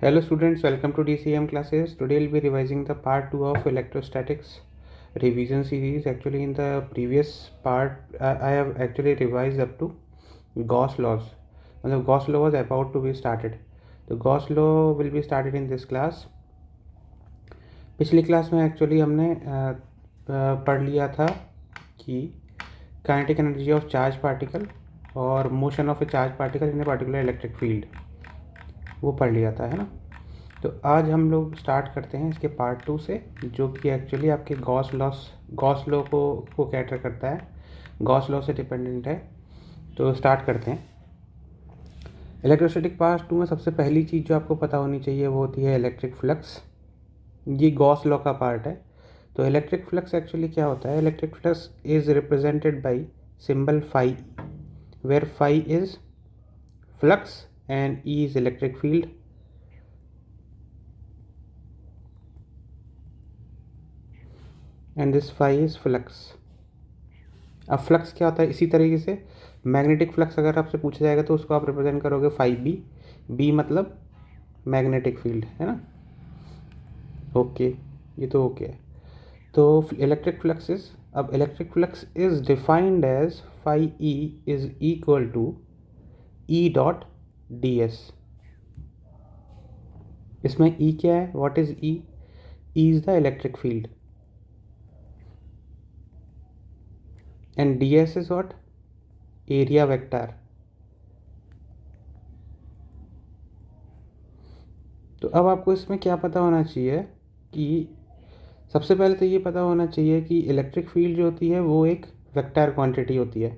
Hello students, welcome to DCM classes. Today we'll be revising the part 2 of electrostatics revision series. Actually in the previous part I have actually revised up to Gauss laws. मतलब Gauss law was about to be started. तो Gauss law will be started in this class. पिछली class में actually हमने पढ़ लिया था कि kinetic energy of charge particle और motion of a charge particle in a particular electric field वो पढ़ लिया था, है ना। तो आज हम लोग स्टार्ट करते हैं इसके पार्ट 2 से, जो कि एक्चुअली आपके गॉस लॉ को कैटर करता है, गॉस लॉ से डिपेंडेंट है। तो स्टार्ट करते हैं। इलेक्ट्रोस्टैटिक पार्ट 2 में सबसे पहली चीज़ जो आपको पता होनी चाहिए वो होती है इलेक्ट्रिक फ्लक्स। ये गॉस लॉ का पार्ट है। तो इलेक्ट्रिक फ्लक्स एक्चुअली क्या होता है? Electric flux is represented by symbol phi, where phi is flux and E is electric field. And this phi is flux. अब फ्लक्स क्या होता है? इसी तरीके से मैग्नेटिक फ्लक्स अगर आपसे पूछा जाएगा तो उसको आप रिप्रेजेंट करोगे फाई बी। बी मतलब मैग्नेटिक फील्ड, है ना। ओके, ये तो ओके है। तो इलेक्ट्रिक फ्लक्स इज, अब electric flux is defined as phi E is equal to E dot D S. इसमें ई क्या है? What is E? E is the electric field and ds is what? Area vector. तो अब आपको इसमें क्या पता होना चाहिए कि सबसे पहले तो ये पता होना चाहिए कि इलेक्ट्रिक फील्ड जो होती है वो एक वेक्टर क्वांटिटी होती है।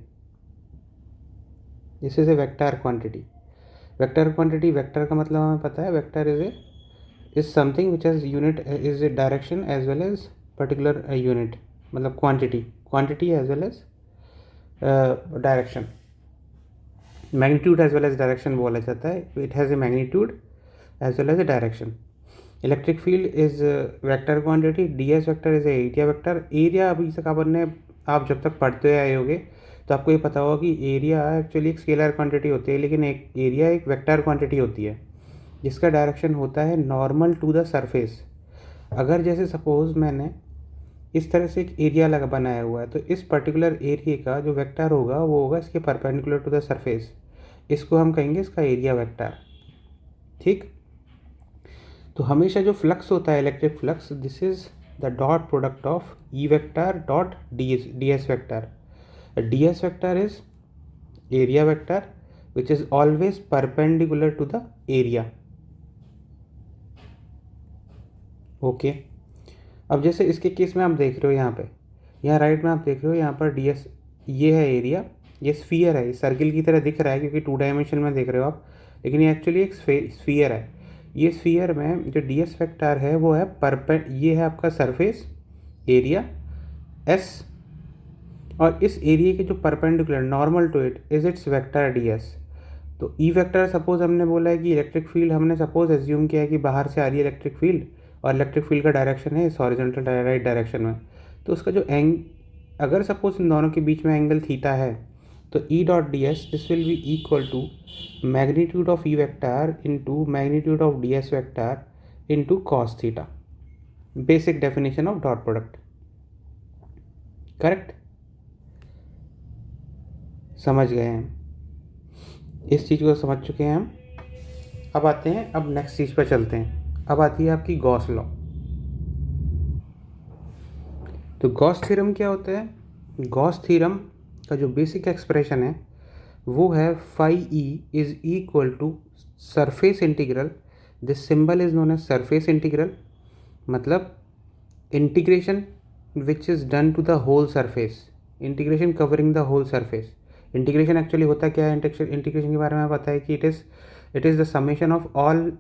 This is a vector quantity. Vector quantity, vector का मतलब हमें पता है, vector is something which has unit is a direction as well as particular unit, मतलब quantity as well as direction, magnitude as well as direction बोला जाता है। It has a magnitude as well as a direction. Electric field is vector quantity, d S vector is area vector. Area अभी तक आप जब तक पढ़ते आए होगे तो आपको ये पता होगा कि एरिया एक्चुअली एक स्केलर क्वांटिटी होती है, लेकिन एक एरिया एक वेक्टर क्वांटिटी होती है जिसका डायरेक्शन होता है नॉर्मल टू द सरफेस। अगर जैसे सपोज मैंने इस तरह से एक एरिया लगा बनाया हुआ है तो इस पर्टिकुलर एरिया का जो वेक्टर होगा वो होगा इसके परपेंडिकुलर टू द सरफेस। इसको हम कहेंगे इसका एरिया वेक्टर, ठीक। तो हमेशा जो फ्लक्स होता है electric flux, this is the dot product of E vector dot D S vector. D S vector is area vector which is always perpendicular to the area. Okay, अब जैसे इसके case में आप देख रहे हो यहाँ राइट में आप देख रहे हो यहाँ पर डी एस, ये है एरिया, ये स्फीयर है, सर्किल की तरह दिख रहा है क्योंकि 2 डायमेंशन में देख रहे हो आप, लेकिन ये एक्चुअली एक स्फीयर है। ये स्फीयर में जो डी एस वेक्टर है वो है ये है आपका सरफेस एरिया एस, और इस एरिया के जो perpendicular normal to it is its vector D S. तो ई वेक्टर, सपोज हमने बोला है कि इलेक्ट्रिक फील्ड, हमने सपोज एज्यूम किया है कि बाहर से आ रही है इलेक्ट्रिक फील्ड और इलेक्ट्रिक फील्ड का डायरेक्शन है इस हॉरिजॉन्टल राइट डायरेक्शन में। तो उसका जो अगर सपोज इन दोनों के बीच में एंगल थीटा है तो E dot D S this will be equal to magnitude of E vector into magnitude of D S vector into cos theta. Basic definition of dot product, correct. समझ गए हैं, इस चीज़ को समझ चुके हैं हम। अब आते हैं, अब नेक्स्ट चीज़ पर चलते हैं। अब आती है आपकी गॉस लॉ। तो गॉस थ्योरम क्या होता है? गॉस थ्योरम का जो बेसिक एक्सप्रेशन है वो है phi E is equal to surface integral, this symbol is known as surface integral, मतलब integration which is done to the whole surface, integration covering the whole surface. Integration actually होता क्या है? Integration के बारे में पता है कि it is the summation of all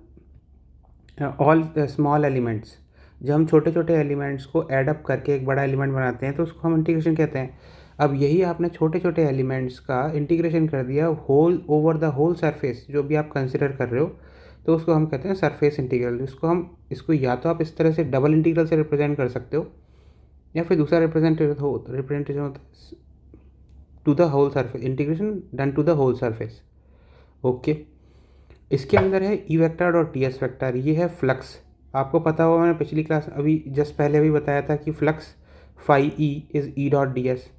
small elements. जब हम छोटे छोटे एलिमेंट्स को एडअप करके एक बड़ा एलिमेंट बनाते हैं तो उसको हम इंटीग्रेशन कहते हैं। अब यही आपने छोटे छोटे एलिमेंट्स का इंटीग्रेशन कर दिया whole over the whole surface, जो भी आप कंसिडर कर रहे हो, तो उसको हम कहते हैं सरफेस इंटीग्रल। इसको या तो आप इस तरह से डबल इंटीग्रल से रिप्रेजेंट कर सकते हो, या फिर दूसरा रिप्रेजेंटेशन होता है to the whole surface, integration done to the whole surface. Okay, इसके अंदर है ई वेक्टर और टी एस वेक्टर, ये है फ्लक्स। आपको पता होगा, मैंने पिछली क्लास अभी जस्ट पहले भी बताया था कि flux phi E is E dot D S.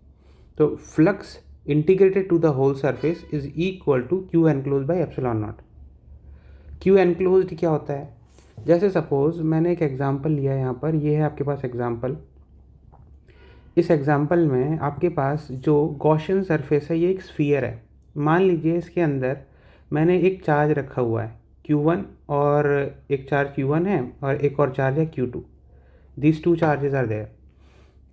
तो flux integrated to the whole surface is equal to q enclosed by epsilon naught. Q enclosed क्या होता है? जैसे सपोज मैंने एक एग्जांपल लिया यहाँ पर, ये है आपके पास एग्जांपल। इस एग्जांपल में आपके पास जो गॉसियन सरफेस है, ये एक स्फीयर है। मान लीजिए इसके अंदर मैंने एक चार्ज रखा हुआ है Q1, और एक चार्ज Q1 है और एक और चार्ज है Q2। These two charges are there.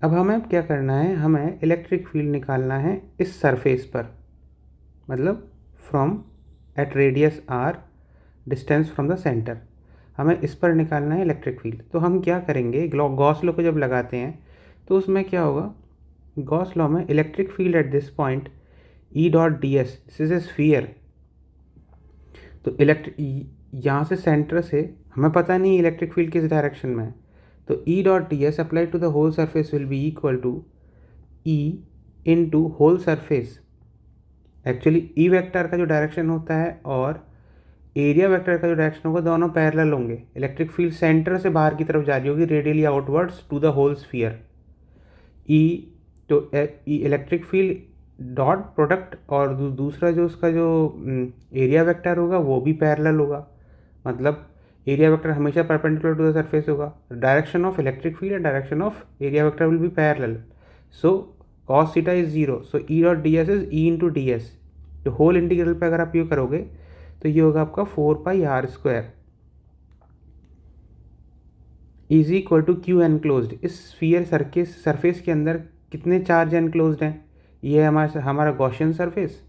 अब हमें क्या करना है, हमें इलेक्ट्रिक फील्ड निकालना है इस सरफेस पर, मतलब from at radius R distance from the centre, हमें इस पर निकालना है इलेक्ट्रिक फील्ड। तो हम क्या करेंगे, गॉस लॉ को जब लगाते हैं तो उसमें क्या होगा, गॉस लॉ में electric field eight this point E dot D S, this is A sphere. तो यहाँ से सेंटर से हमें पता नहीं इलेक्ट्रिक फील्ड किस डायरेक्शन में है, तो E dot D S apply to the whole surface will be equal to E into whole surface. Actually E vector का जो डायरेक्शन होता है और एरिया वेक्टर का जो डायरेक्शन होगा, दोनों पैरेलल होंगे। इलेक्ट्रिक फील्ड सेंटर से बाहर की तरफ जा रही होगी, radially outwards to the whole sphere. E तो इलेक्ट्रिक फील्ड डॉट प्रोडक्ट, और दूसरा जो उसका जो एरिया वेक्टर होगा वो भी पैरेलल होगा, मतलब एरिया वेक्टर हमेशा परपेंडिकुलर टू द सरफेस होगा। Direction of electric field and direction of area vector will B parallel. So cos theta is zero, so E dot D S is E into D S. तो whole integral पे अगर आप ये करोगे तो ये होगा आपका 4πr² is equal to Q enclosed. इस स्फीयर सरफेस के अंदर कितने चार्ज एनक्लोज्ड हैं? ये है हमारा गॉसियन सरफेस।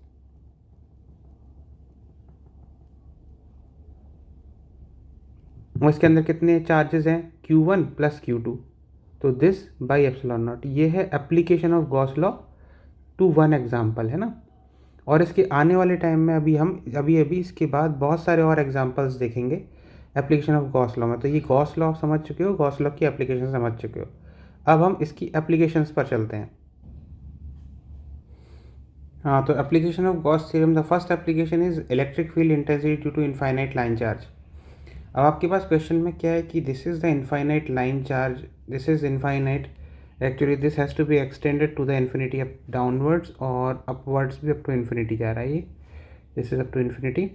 और इसके अंदर कितने चार्जेस हैं? Q1 plus Q2। तो दिस बाई एप्सिलॉन नॉट, ये है application of Gauss law to one example, है ना। और इसके आने वाले टाइम में अभी इसके बाद बहुत सारे और एग्जांपल्स देखेंगे एप्लीकेशन ऑफ गॉस लॉ में। तो ये गॉस लॉ समझ चुके हो, गॉस लॉ की एप्लीकेशन समझ चुके हो। अब हम इसकी एप्लीकेशंस पर चलते हैं। हाँ, तो application of Gauss theorem, the first application is electric field intensity due to infinite line charge. अब आपके पास क्वेश्चन में क्या है कि this is the infinite line charge, this is infinite, actually this has to be extended to the infinity up downwards, और upwards भी up to infinity जा रहा है ये, this is up to infinity.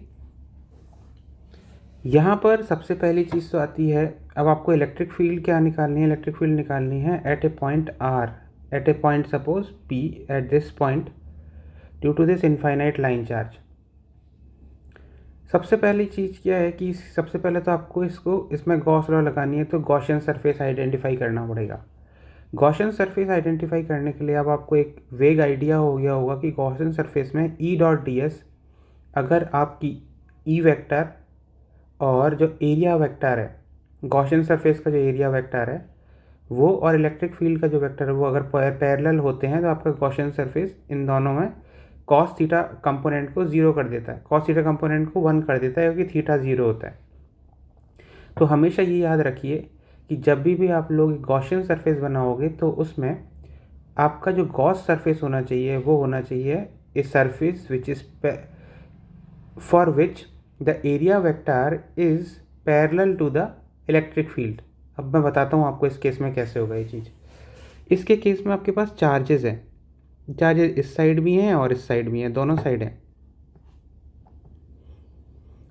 यहाँ पर सबसे पहली चीज़ तो आती है, अब आपको इलेक्ट्रिक फील्ड क्या निकालनी है, इलेक्ट्रिक फील्ड निकालनी है at a point R, at a point suppose P, at this point due to this infinite line charge. सबसे पहली चीज़ क्या है कि सबसे पहले तो आपको इसमें गॉस लॉ लगानी है, तो गॉसियन सरफेस आइडेंटिफाई करना पड़ेगा। गॉसियन सरफेस आइडेंटिफाई करने के लिए अब आपको एक वेग आइडिया हो गया होगा कि गॉसियन सरफेस में ई डॉट डी एस, अगर आपकी ई वेक्टर और जो एरिया वेक्टर है, गॉसियन सरफेस का जो एरिया वेक्टर है वो और इलेक्ट्रिक फील्ड का जो वेक्टर है वो अगर पैरेलल होते हैं, तो आपका गॉसियन सरफेस इन दोनों में कॉस थीटा कंपोनेंट को ज़ीरो कर देता है, कॉस थीटा कंपोनेंट को 1 कर देता है, क्योंकि थीटा 0 होता है। तो हमेशा ये याद रखिए कि जब भी आप लोग गॉसियन सरफेस बनाओगे तो उसमें आपका जो गॉस सरफेस होना चाहिए वो होना चाहिए a surface which is for which the area vector is parallel to the electric field. अब मैं बताता हूँ आपको इस केस में कैसे होगा ये चीज़। इसके केस में आपके पास चार्जेस हैं, चार्जेस इस साइड भी हैं और इस साइड भी हैं, दोनों साइड हैं।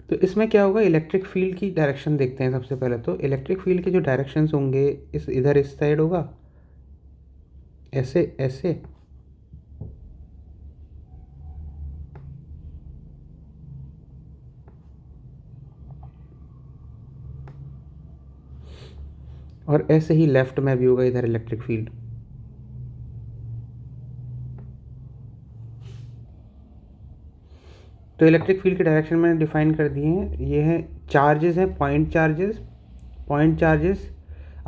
तो इसमें क्या होगा, इलेक्ट्रिक फील्ड की डायरेक्शन देखते हैं सबसे पहले। तो इलेक्ट्रिक फील्ड के जो डायरेक्शंस होंगे, इस साइड होगा ऐसे ऐसे, और ऐसे ही लेफ्ट में भी होगा इधर इलेक्ट्रिक फील्ड। तो इलेक्ट्रिक फील्ड के डायरेक्शन मैंने डिफाइन कर दिए हैं, ये हैं चार्जेस हैं, पॉइंट चार्जेस। पॉइंट चार्जेस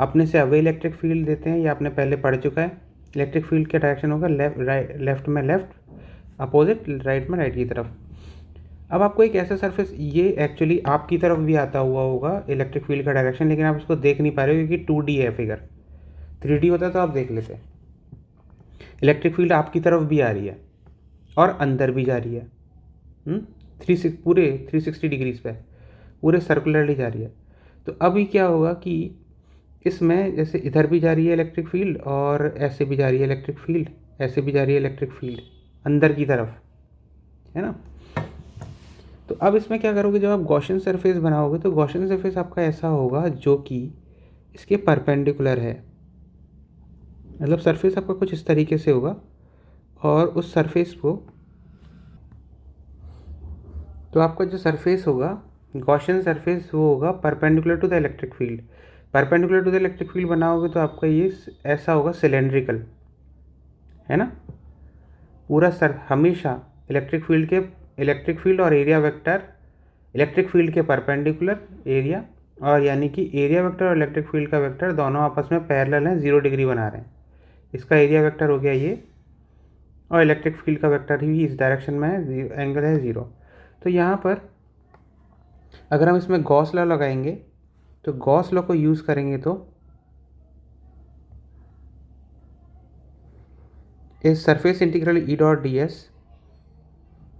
अपने से अवे इलेक्ट्रिक फील्ड देते हैं, ये आपने पहले पढ़ चुका है। इलेक्ट्रिक फील्ड का डायरेक्शन होगा लेफ्ट में लेफ्ट, अपोजिट राइट में राइट की तरफ। अब आपको एक ऐसा सरफेस, ये एक्चुअली आपकी तरफ भी आता हुआ होगा इलेक्ट्रिक फील्ड का डायरेक्शन, लेकिन आप इसको देख नहीं पा रहे हो क्योंकि 2D है फिगर, 3D होता तो आप देख लेते। इलेक्ट्रिक फील्ड आपकी तरफ भी आ रही है और अंदर भी जा रही है। पूरे 360 डिग्रीज पे, पूरे सर्कुलरली जा रही है। तो अभी क्या होगा कि इसमें जैसे इधर भी जा रही है इलेक्ट्रिक फील्ड और ऐसे भी जा रही है इलेक्ट्रिक फील्ड, ऐसे भी जा रही है इलेक्ट्रिक फील्ड अंदर की तरफ, है ना। तो अब इसमें क्या करोगे, जब आप गॉसियन सरफेस बनाओगे तो गॉसियन सरफेस आपका ऐसा होगा जो कि इसके परपेंडिकुलर है। मतलब सरफेस आपका कुछ इस तरीके से होगा और उस सरफेस को, तो आपका जो सरफेस होगा गॉसियन सरफेस वो होगा perpendicular to the electric field. Perpendicular to the electric field बनाओगे तो आपका ये ऐसा होगा सिलेंड्रिकल, है ना। पूरा सर हमेशा इलेक्ट्रिक फील्ड और एरिया वेक्टर, इलेक्ट्रिक फील्ड के परपेंडिकुलर एरिया, और यानी कि एरिया वेक्टर और इलेक्ट्रिक फील्ड का वेक्टर दोनों आपस में पैरेलल हैं, 0 डिग्री बना रहे हैं। इसका एरिया वेक्टर हो गया ये, और इलेक्ट्रिक फील्ड का वेक्टर भी इस डायरेक्शन में है, एंगल है 0। तो यहाँ पर अगर हम इसमें गॉस लॉ लगाएंगे तो गॉस लॉ को यूज़ करेंगे तो इस surface integral E dot D S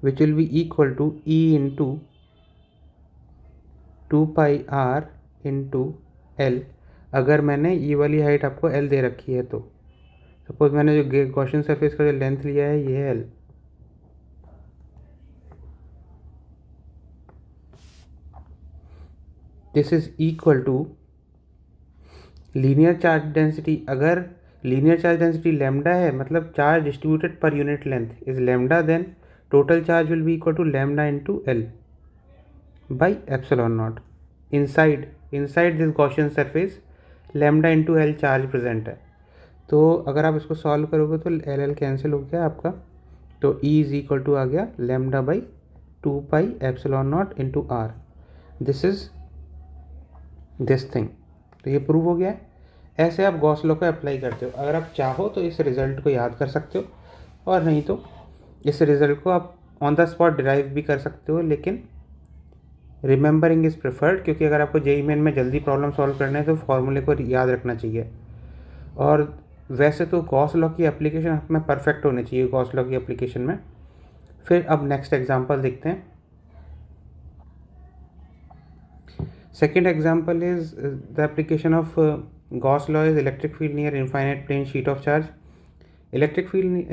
which will be equal to E into 2πr into L. अगर मैंने ये वाली हाइट आपको एल दे रखी है तो सपोज मैंने जो गॉसियन सरफेस का जो लेंथ लिया है ये है L. This is equal to linear charge density. अगर लीनियर चार्ज डेंसिटी लैम्डा है, मतलब चार्ज डिस्ट्रीब्यूटेड पर unit length is lambda, then total charge will be equal to lambda into L by epsilon naught. Inside this Gaussian surface lambda into L charge present है। तो अगर आप इसको solve करोगे तो एल एल कैंसिल हो गया आपका, तो ई इज इक्वल टू आ गया lambda by 2 epsilon naught into R. This is this thing. तो ये प्रूव हो गया है। ऐसे आप गॉस लॉ को अप्लाई करते हो। अगर आप चाहो तो इस रिज़ल्ट को याद कर सकते हो, और नहीं तो इस रिज़ल्ट को आप ऑन द स्पॉट डिराइव भी कर सकते हो, लेकिन रिमेंबरिंग इज़ प्रेफर्ड, क्योंकि अगर आपको जेईई मेन में जल्दी प्रॉब्लम सॉल्व करना है तो फॉर्मूले को याद रखना चाहिए। और वैसे तो गॉस लॉ की एप्लीकेशन में परफेक्ट होनी चाहिए गॉस लॉ की एप्लीकेशन में। फिर अब नेक्स्ट एग्जांपल देखते हैं। Second example is the application of Gauss law is electric field near infinite plane sheet of charge. Electric field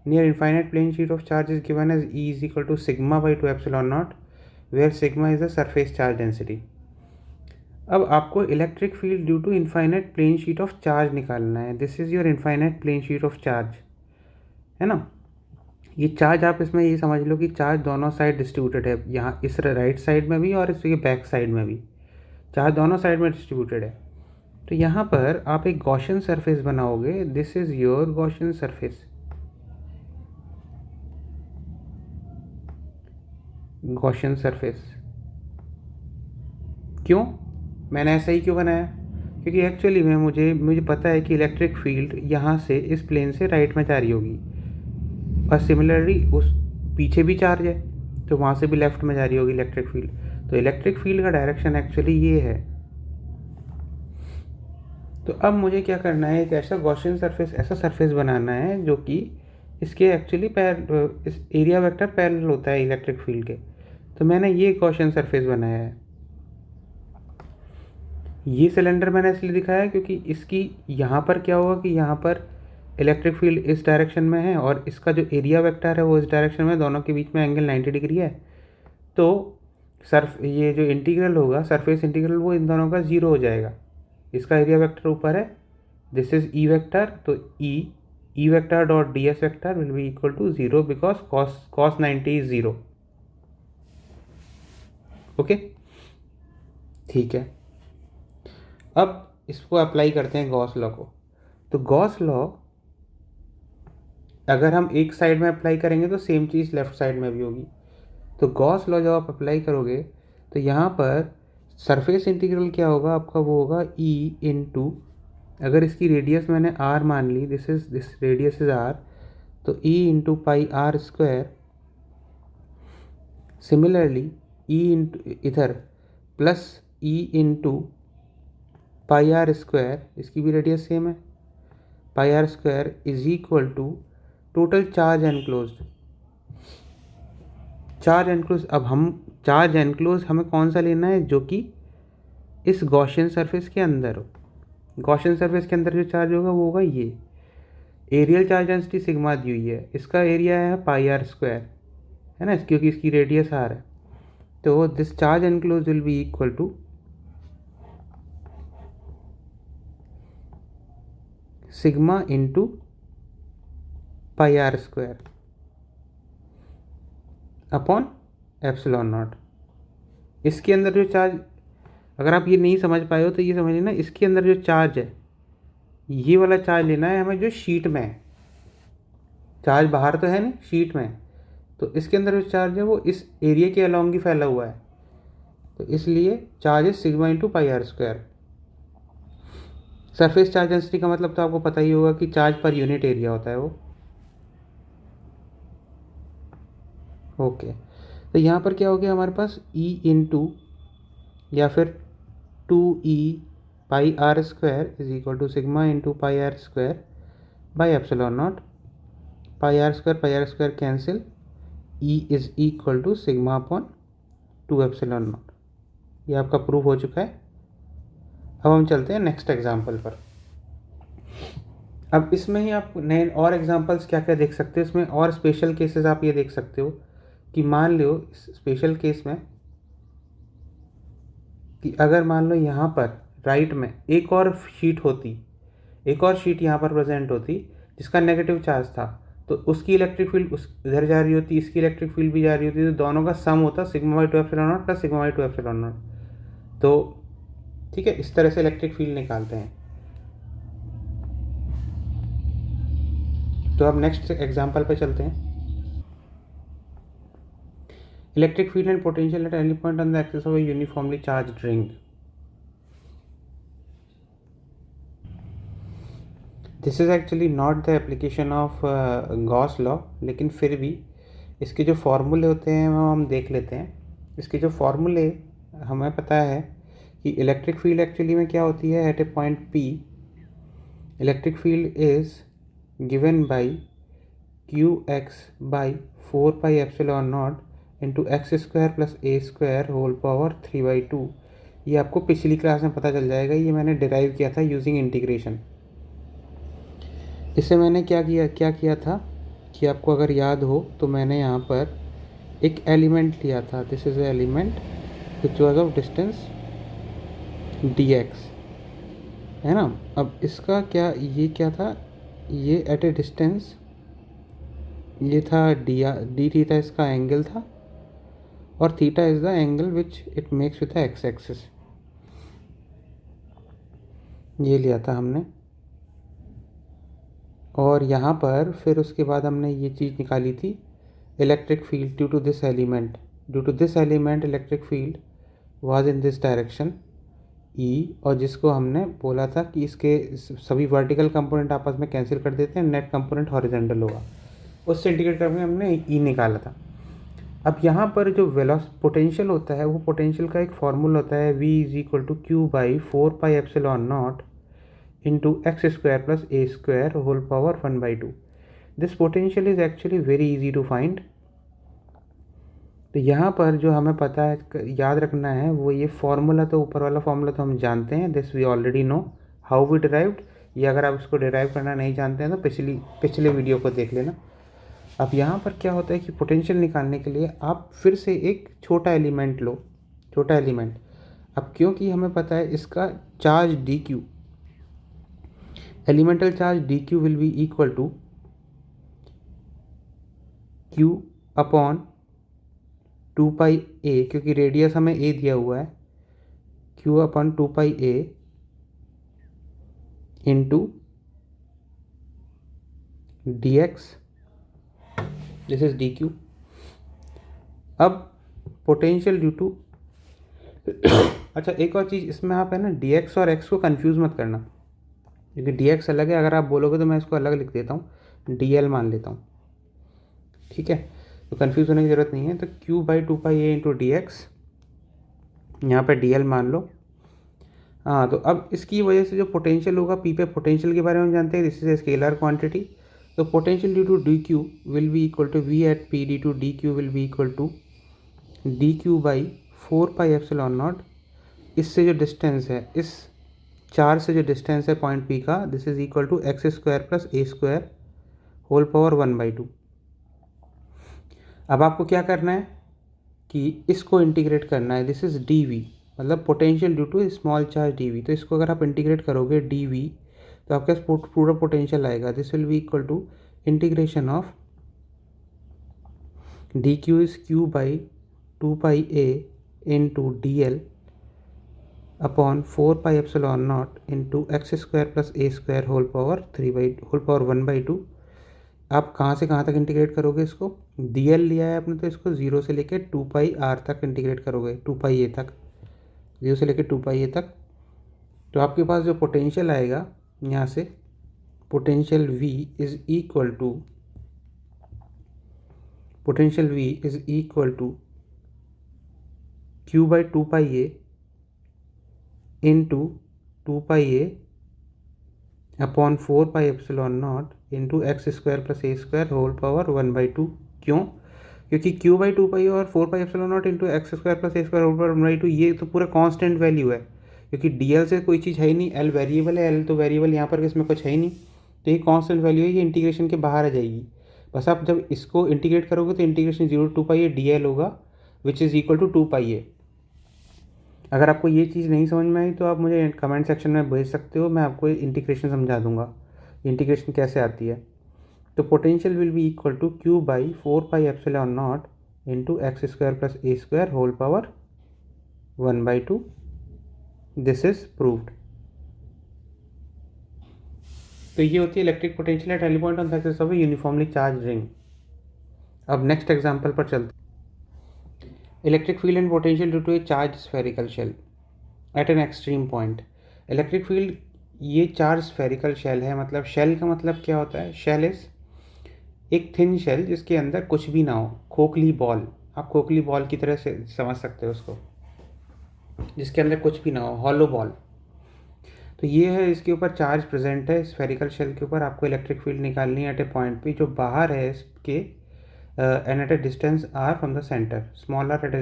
near infinite plane sheet of charge is given as E is equal to sigma by 2 epsilon naught, where sigma is the surface charge density. अब आपको electric field due to infinite plane sheet of charge निकालना है। This is your infinite plane sheet of charge, है ना। ये charge आप इसमें ये समझ लो कि चार्ज दोनों साइड डिस्ट्रीब्यूटेड है, यहाँ इस राइट साइड में भी और इसके बैक साइड में भी चार्ज दोनों साइड में डिस्ट्रीब्यूटेड है। तो यहाँ पर आप एक गॉसियन सरफेस बनाओगे। This is your Gaussian surface, Gaussian surface. क्यों मैंने ऐसा ही क्यों बनाया, क्योंकि एक्चुअली में मुझे पता है कि इलेक्ट्रिक फील्ड यहाँ से इस प्लेन से राइट में जा रही होगी, और सिमिलरली उस पीछे भी चार्ज है तो वहाँ से भी लेफ्ट में जा रही होगी इलेक्ट्रिक फील्ड। तो इलेक्ट्रिक फील्ड का डायरेक्शन एक्चुअली ये है। तो अब मुझे क्या करना है, एक ऐसा गॉसियन सरफेस, ऐसा सरफेस बनाना है जो कि इसके एक्चुअली इस एरिया वेक्टर पैरेलल होता है इलेक्ट्रिक फील्ड के। तो मैंने ये गॉसियन सरफेस बनाया है। ये सिलेंडर मैंने इसलिए दिखाया क्योंकि इसकी यहाँ पर क्या होगा कि यहाँ पर इलेक्ट्रिक फील्ड इस डायरेक्शन में है और इसका जो एरिया वेक्टर है वो इस डायरेक्शन में, दोनों के बीच में एंगल 90 डिग्री है। तो ये जो इंटीग्रल होगा, सरफेस इंटीग्रल, वो इन दोनों का 0 हो जाएगा। इसका एरिया वेक्टर ऊपर है, दिस इज ई वेक्टर, तो E vector dot D S vector will be equal to 0 because cos 90 is 0। Okay, ठीक है। अब इसको अप्लाई करते हैं गॉस लॉ को। तो गॉस लॉ अगर हम एक साइड में अप्लाई करेंगे तो सेम चीज़ लेफ्ट साइड में भी होगी। तो गॉस लॉ जब आप अप्लाई करोगे तो यहाँ पर सरफेस इंटीग्रल क्या होगा आपका, वो होगा ई इंटू, अगर इसकी रेडियस मैंने आर मान ली, दिस रेडियस इज आर, तो E into pi are square. Similarly E into इधर plus E into pi are square, इसकी भी रेडियस सेम है, pi are square is equal to total charge enclosed. Charge enclose, अब हम charge enclose हमें कौन सा लेना है, जो कि इस गॉसियन सरफेस के अंदर हो। गॉसियन सरफेस के अंदर जो चार्ज होगा वो होगा ये। एरियल चार्ज डेंसिटी सिग्मा दी हुई है, इसका एरिया है पाई आर स्क्वायर, है ना, क्योंकि इसकी रेडियस आर है। तो this charge enclose will be equal to sigma into pi are square upon epsilon naught. इसके अंदर जो चार्ज, अगर आप ये नहीं समझ पाए हो तो ये समझ लेना, इसके अंदर जो चार्ज है ये वाला चार्ज लेना है हमें जो शीट में है। चार्ज बाहर तो है नहीं, शीट में है, तो इसके अंदर जो चार्ज है वो इस एरिया के अलॉन्ग ही फैला हुआ है, तो इसलिए चार्ज है sigma into pi are square. Surface charge density का मतलब तो आपको पता ही होगा कि चार्ज पर यूनिट एरिया होता है वो। ओके, तो यहाँ पर क्या हो गया हमारे पास, E इंटू या फिर 2E pi are square is equal to sigma into pi are square by epsilon naught. Pi are square cancel, E is equal to sigma upon 2 epsilon naught. ये आपका प्रूफ हो चुका है। अब हम चलते हैं नेक्स्ट एग्जाम्पल पर। अब इसमें ही आप नए और एग्जांपल्स क्या क्या देख सकते हो, इसमें और स्पेशल केसेस आप ये देख सकते हो कि मान लो स्पेशल केस में कि अगर मान लो यहाँ पर राइट में एक और शीट होती, एक और शीट यहाँ पर प्रेजेंट होती जिसका नेगेटिव चार्ज था, तो उसकी इलेक्ट्रिक फील्ड उस इधर जा रही होती, इसकी इलेक्ट्रिक फील्ड भी जा रही होती, तो दोनों का सम होता sigma by 2 epsilon not plus sigma by 2 epsilon naught. तो ठीक है, इस तरह से इलेक्ट्रिक फील्ड निकालते हैं। तो अब नेक्स्ट एग्जांपल पे चलते हैं। Electric field and potential at any point on the axis of a uniformly charged ring. This is actually not the application of Gauss law, लेकिन फिर भी इसके जो फॉर्मूले होते हैं वो हम देख लेते हैं। इसके जो फॉर्मूले हमें पता है कि इलेक्ट्रिक फील्ड एक्चुअली में क्या होती है, at a point P electric field is given by Qx by 4 pi epsilon naught into X square plus A square whole power 3/2। ये आपको पिछली क्लास में पता चल जाएगा, ये मैंने डिराइव किया था यूजिंग इंटीग्रेशन। इससे मैंने क्या किया था कि आपको अगर याद हो तो मैंने यहाँ पर एक एलिमेंट लिया था, this is A element which was of distance dx, है ना। अब इसका क्या, ये क्या था, ये एट ए डिस्टेंस, ये था डी थीटा इसका एंगल था, और theta is the angle which it makes with x axis. ये लिया था हमने, और यहाँ पर फिर उसके बाद हमने ये चीज़ निकाली थी, electric field due to this element electric field was in this direction E, और जिसको हमने बोला था कि इसके सभी वर्टिकल कंपोनेंट आपस में कैंसिल कर देते हैं, नेट कंपोनेंट हॉरिजॉन्टल होगा, उससे इंटीग्रेट करके हमने E निकाला था। अब यहाँ पर जो पोटेंशियल होता है, वो पोटेंशियल का एक फॉर्मूला होता है, V is equal to Q by 4 pi epsilon naught into X square plus A square whole power 1/2। This potential is actually very easy to find. तो यहाँ पर जो हमें पता है, याद रखना है, वो ये फॉर्मूला, तो ऊपर वाला फॉर्मूला तो हम जानते हैं, this we already know how we derived. ये अगर आप इसको डिराइव करना नहीं जानते हैं तो पिछले वीडियो को देख लेना। अब यहाँ पर क्या होता है कि पोटेंशियल निकालने के लिए आप फिर से एक छोटा एलिमेंट लो, छोटा एलिमेंट। अब क्योंकि हमें पता है इसका charge dq, elemental charge dq will be equal to q upon 2 pi a, क्योंकि रेडियस हमें a दिया हुआ है, q upon 2 pi a into dx, this is dq। अब पोटेंशियल ड्यू टू अच्छा, एक और चीज़ इसमें आप है ना, dx और x को कंफ्यूज मत करना, क्योंकि dx अलग है, अगर आप बोलोगे तो मैं इसको अलग लिख देता हूँ, dl मान लेता हूँ, ठीक है। तो कंफ्यूज होने की ज़रूरत नहीं है। तो q by 2 pi a into D x, यहाँ पर dl मान लो। हाँ, तो अब इसकी वजह से जो पोटेंशियल होगा, p पे पोटेंशियल के बारे में जानते हैं, this is a scalar quantity. तो potential due to d q will be equal to v at p due to d q will be equal to d q by 4πε0, इससे जो डिस्टेंस है, इस चार्ज से जो डिस्टेंस है point P का, this is equal to x² plus a² whole power 1/2। अब आपको क्या करना है कि इसको इंटीग्रेट करना है। दिस इज dv, मतलब potential due to small charge dv। तो इसको अगर आप इंटीग्रेट करोगे dv, तो आपके पास पूरा पोटेंशियल आएगा। This will be equal to integration of d q is q by 2πa into dl upon 4πε0 into x² plus a² whole power 1/2। आप कहाँ से कहाँ तक इंटीग्रेट करोगे इसको? dl लिया है आपने, तो इसको 0 से लेकर 2πr तक इंटीग्रेट करोगे, 2πa तक, 0 से लेकर 2πa तक। तो आपके पास जो पोटेंशियल आएगा यहाँ से, potential v is equal to q by 2πa into 2πa upon 4πε0 into x² plus a² whole power 1/2। क्यों? क्योंकि q बाई 2πa और 4πε0 into x² plus a² whole power 1/2 ये तो पूरा कांस्टेंट वैल्यू है, क्योंकि dl से कोई चीज़ है ही नहीं, l वेरिएबल है, l तो वेरिएबल यहाँ पर इसमें कुछ है ही नहीं, तो ये कांस्टेंट वैल्यू है, ये इंटीग्रेशन के बाहर आ जाएगी। बस आप जब इसको इंटीग्रेट करोगे तो इंटीग्रेशन 0 to 2πa dl होगा, विच इज़ इक्वल टू 2πa। अगर आपको ये चीज़ नहीं समझ में आई तो आप मुझे कमेंट सेक्शन में भेज सकते हो, मैं आपको इंटीग्रेशन समझा दूंगा, इंटीग्रेशन कैसे आती है। तो potential will be equal to q by 4πε0 into x² plus a² whole power 1/2। This is proved. तो ये होती है electric potential at any point on the axis of a uniformly charge ring. अब नेक्स्ट एग्जांपल पर चलते हैं। Electric field and potential due to a charge spherical shell at an extreme point. Electric field, ये charge spherical shell है, मतलब shell का मतलब क्या होता है? शेल इज एक थिन शेल जिसके अंदर कुछ भी ना हो, खोखली बॉल, आप खोखली बॉल की तरह से समझ सकते हो उसको, जिसके अंदर कुछ भी ना हो, हॉलो बॉल। तो ये है, इसके ऊपर चार्ज प्रेजेंट है, स्फेरिकल शेल के ऊपर। आपको इलेक्ट्रिक फील्ड निकालनी है एट ए पॉइंट पे जो बाहर है इसके, and at a distance r from the centre, small r at a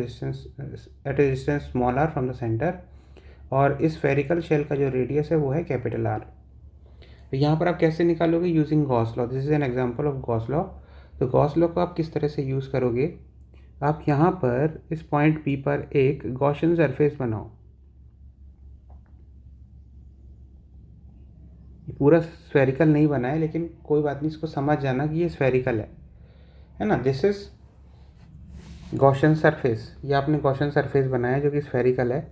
distance small r from the centre. और इस स्फेरिकल शेल का जो रेडियस है वो है कैपिटल R। तो यहाँ पर आप कैसे निकालोगे? Using Gauss law. This is an example of Gauss law. तो गॉस लॉ को आप किस तरह से यूज़ करोगे? आप यहाँ पर इस पॉइंट P पर एक गॉसियन सरफेस बनाओ। पूरा स्फेरिकल नहीं बना है, लेकिन कोई बात नहीं, इसको समझ जाना कि ये स्फेरिकल है ना। दिस इज गॉसियन सरफेस, ये आपने गॉसियन सरफेस बनाया जो कि स्फेरिकल है।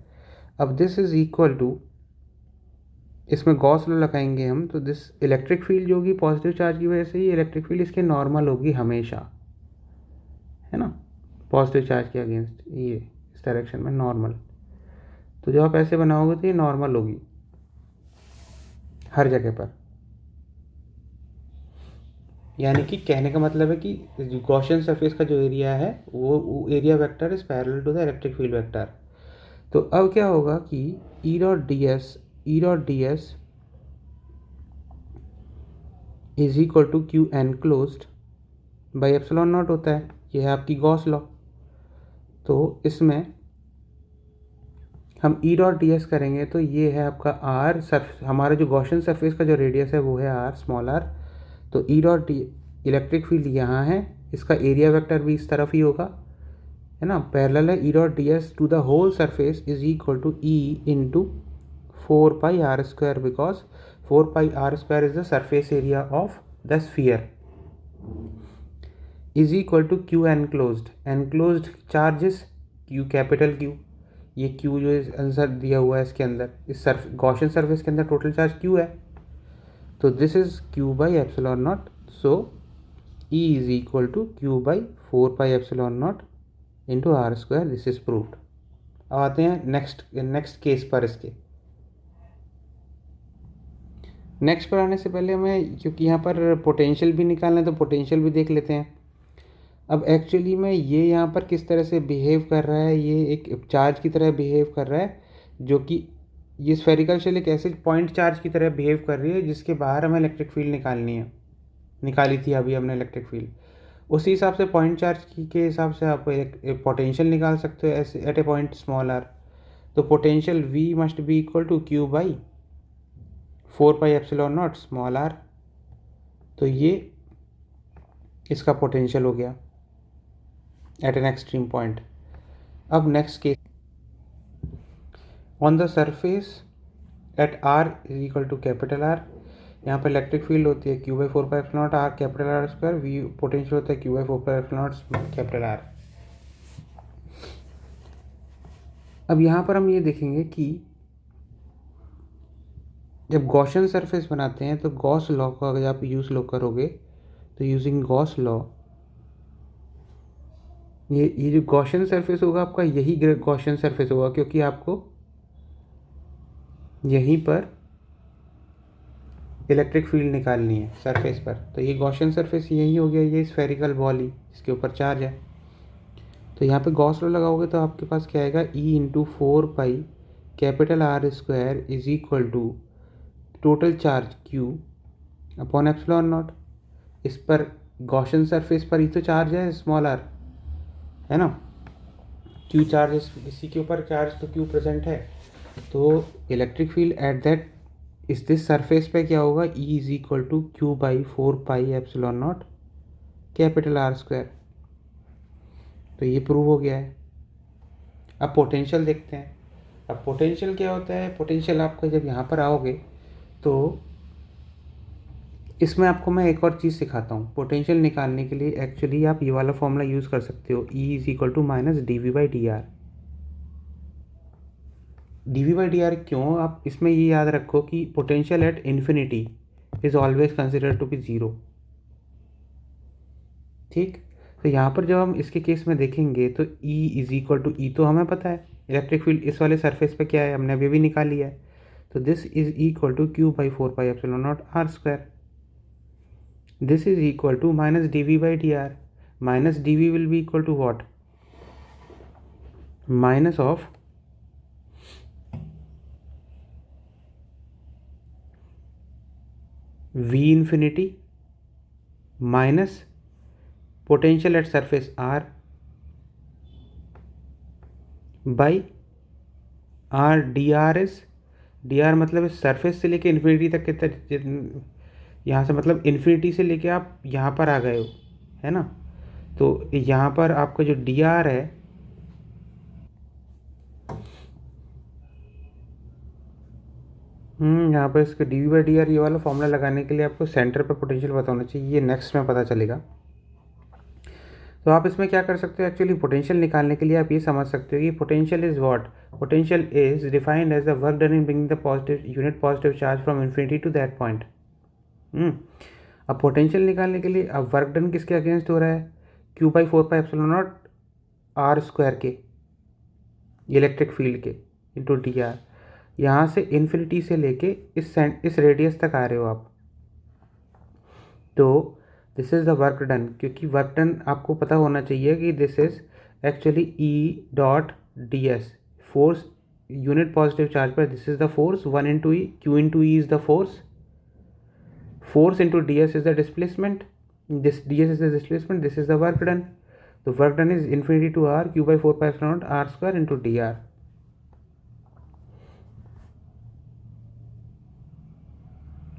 अब दिस इज इक्वल टू, इसमें गॉस लॉ लगाएंगे हम, तो दिस इलेक्ट्रिक फील्ड जो होगी पॉजिटिव चार्ज की वजह से, ये इलेक्ट्रिक फील्ड इसके नॉर्मल होगी हमेशा, है ना, पॉजिटिव चार्ज के अगेंस्ट, ये इस डायरेक्शन में नॉर्मल। तो जब आप ऐसे बनाओगे तो ये नॉर्मल होगी हर जगह पर। यानी कि कहने का मतलब है कि गॉसियन सरफेस का जो एरिया है वो area vector is parallel to the electric field vector. तो अब क्या होगा कि E dot ds is equal to Q enclosed by epsilon naught होता है। ये है आपकी गॉस लॉ। तो इसमें हम E डॉट ds करेंगे तो ये है आपका r, हमारा जो गॉसियन सरफेस का जो रेडियस है वो है r, स्मॉल r। तो E डॉट इलेक्ट्रिक फील्ड यहाँ है, इसका एरिया वेक्टर भी इस तरफ ही होगा, है ना, पैरेलल है। E dot ds to the whole surface is equal to E into 4πr², because 4πr² is the surface area of the sphere, is equal to Q enclosed. Enclosed charges Q, capital Q, ये Q जो answer दिया हुआ है इसके अंदर, इस Gaussian surface के अंदर टोटल चार्ज क्यू है। तो this is Q by epsilon naught. So E is equal to Q by 4πε0 into r²। This is proved. अब आते हैं नेक्स्ट केस पर। इसके नेक्स्ट पर आने से पहले हमें, क्योंकि यहाँ पर पोटेंशियल भी निकालना है, तो पोटेंशियल भी देख लेते हैं। अब एक्चुअली में ये यहाँ पर किस तरह से बिहेव कर रहा है, ये एक चार्ज की तरह बिहेव कर रहा है, जो कि ये स्फेरिकल शेल एक ऐसे पॉइंट चार्ज की तरह बिहेव कर रही है जिसके बाहर हमें इलेक्ट्रिक फील्ड निकालनी है, निकाली थी अभी हमने इलेक्ट्रिक फील्ड। उसी हिसाब से पॉइंट चार्ज के हिसाब से आप एक पोटेंशियल निकाल सकते हो ऐसे at a point small are. तो potential V must be equal to Q by 4πε0 small are. तो ये इसका पोटेंशियल हो गया एट एन एक्सट्रीम पॉइंट। अब next case, on the surface at R is equal to capital R। यहाँ पर electric field होती है Q/4πε0 R capital R square, V potential होता है Q/4πε0 कैपिटल R। अब यहाँ पर हम ये देखेंगे कि जब गॉसियन सरफेस बनाते हैं तो गॉस लॉ का अगर आप यूज़ लो करोगे तो यूजिंग गॉस लॉ ये जो गॉसियन सरफेस होगा आपका यही गॉसियन सरफेस होगा, क्योंकि आपको यहीं पर इलेक्ट्रिक फील्ड निकालनी है सरफेस पर। तो ये गॉसियन सरफेस यही हो गया, ये स्फेरिकल बॉल ही इसके ऊपर चार्ज है। तो यहाँ पे गॉस लॉ लगाओगे तो आपके पास क्या आएगा, E/4π capital R square is equal to total charge Q upon epsilon naught. इस पर गॉसियन सरफेस पर ही तो चार्ज है स्मॉल r, है ना। Q चार्ज इसी के ऊपर चार्ज, तो Q प्रेजेंट है। तो इलेक्ट्रिक फील्ड एट दैट इस दिस सरफेस पे क्या होगा, E is equal to Q/4πε0 capital R square. तो ये प्रूव हो गया है। अब पोटेंशियल देखते हैं। अब पोटेंशियल क्या होता है, पोटेंशियल आपका जब यहाँ पर आओगे तो इसमें आपको मैं एक और चीज़ सिखाता हूँ। पोटेंशियल निकालने के लिए एक्चुअली आप ये वाला फॉर्मूला यूज़ कर सकते हो, E is equal to minus dV/dr। dV/dr क्यों, आप इसमें ये याद रखो कि potential at infinity is always consider to be zero. ठीक, तो यहाँ पर जब हम इसके केस में देखेंगे तो E is equal to, E तो हमें पता है इलेक्ट्रिक फील्ड इस वाले सरफेस पे क्या है, हमने अभी भी निकाल लिया है। तो this is equal to Q/4πε0 R square. This is equal to minus dV/dr. Minus dV will be equal to what? Minus of V infinity minus potential at surface R by R dr is, dr मतलब इस surface से लेके infinity तक कितना, यहाँ से मतलब infinity से लेके आप यहाँ पर आ गए हो, है ना। तो यहाँ पर आपका जो dr है, यहाँ पर इसका dV/dr ये वाला फॉर्मूला लगाने के लिए आपको सेंटर पर पोटेंशियल पता होना चाहिए, ये नेक्स्ट में पता चलेगा। तो आप इसमें क्या कर सकते हो, एक्चुअली पोटेंशियल निकालने के लिए आप ये समझ सकते हो कि potential is what, potential is defined as the work done in bringing the positive unit positive charge from infinity to that point. अब पोटेंशियल निकालने के लिए अब वर्क डन किसके अगेंस्ट हो रहा है, Q/4πε0 R स्क्वायर के इलेक्ट्रिक फील्ड के इंटू dr। यहाँ से इन्फिनिटी से लेके इस रेडियस तक आ रहे हो आप। तो this is the work done, क्योंकि वर्क डन आपको पता होना चाहिए कि this is actually E.ds force unit positive charge पर, this is the force 1 × E, Q × E is the force, force into ds is the displacement, this ds is the displacement, this is the work done. तो work done is infinity to R Q/4πε0 R square into dr।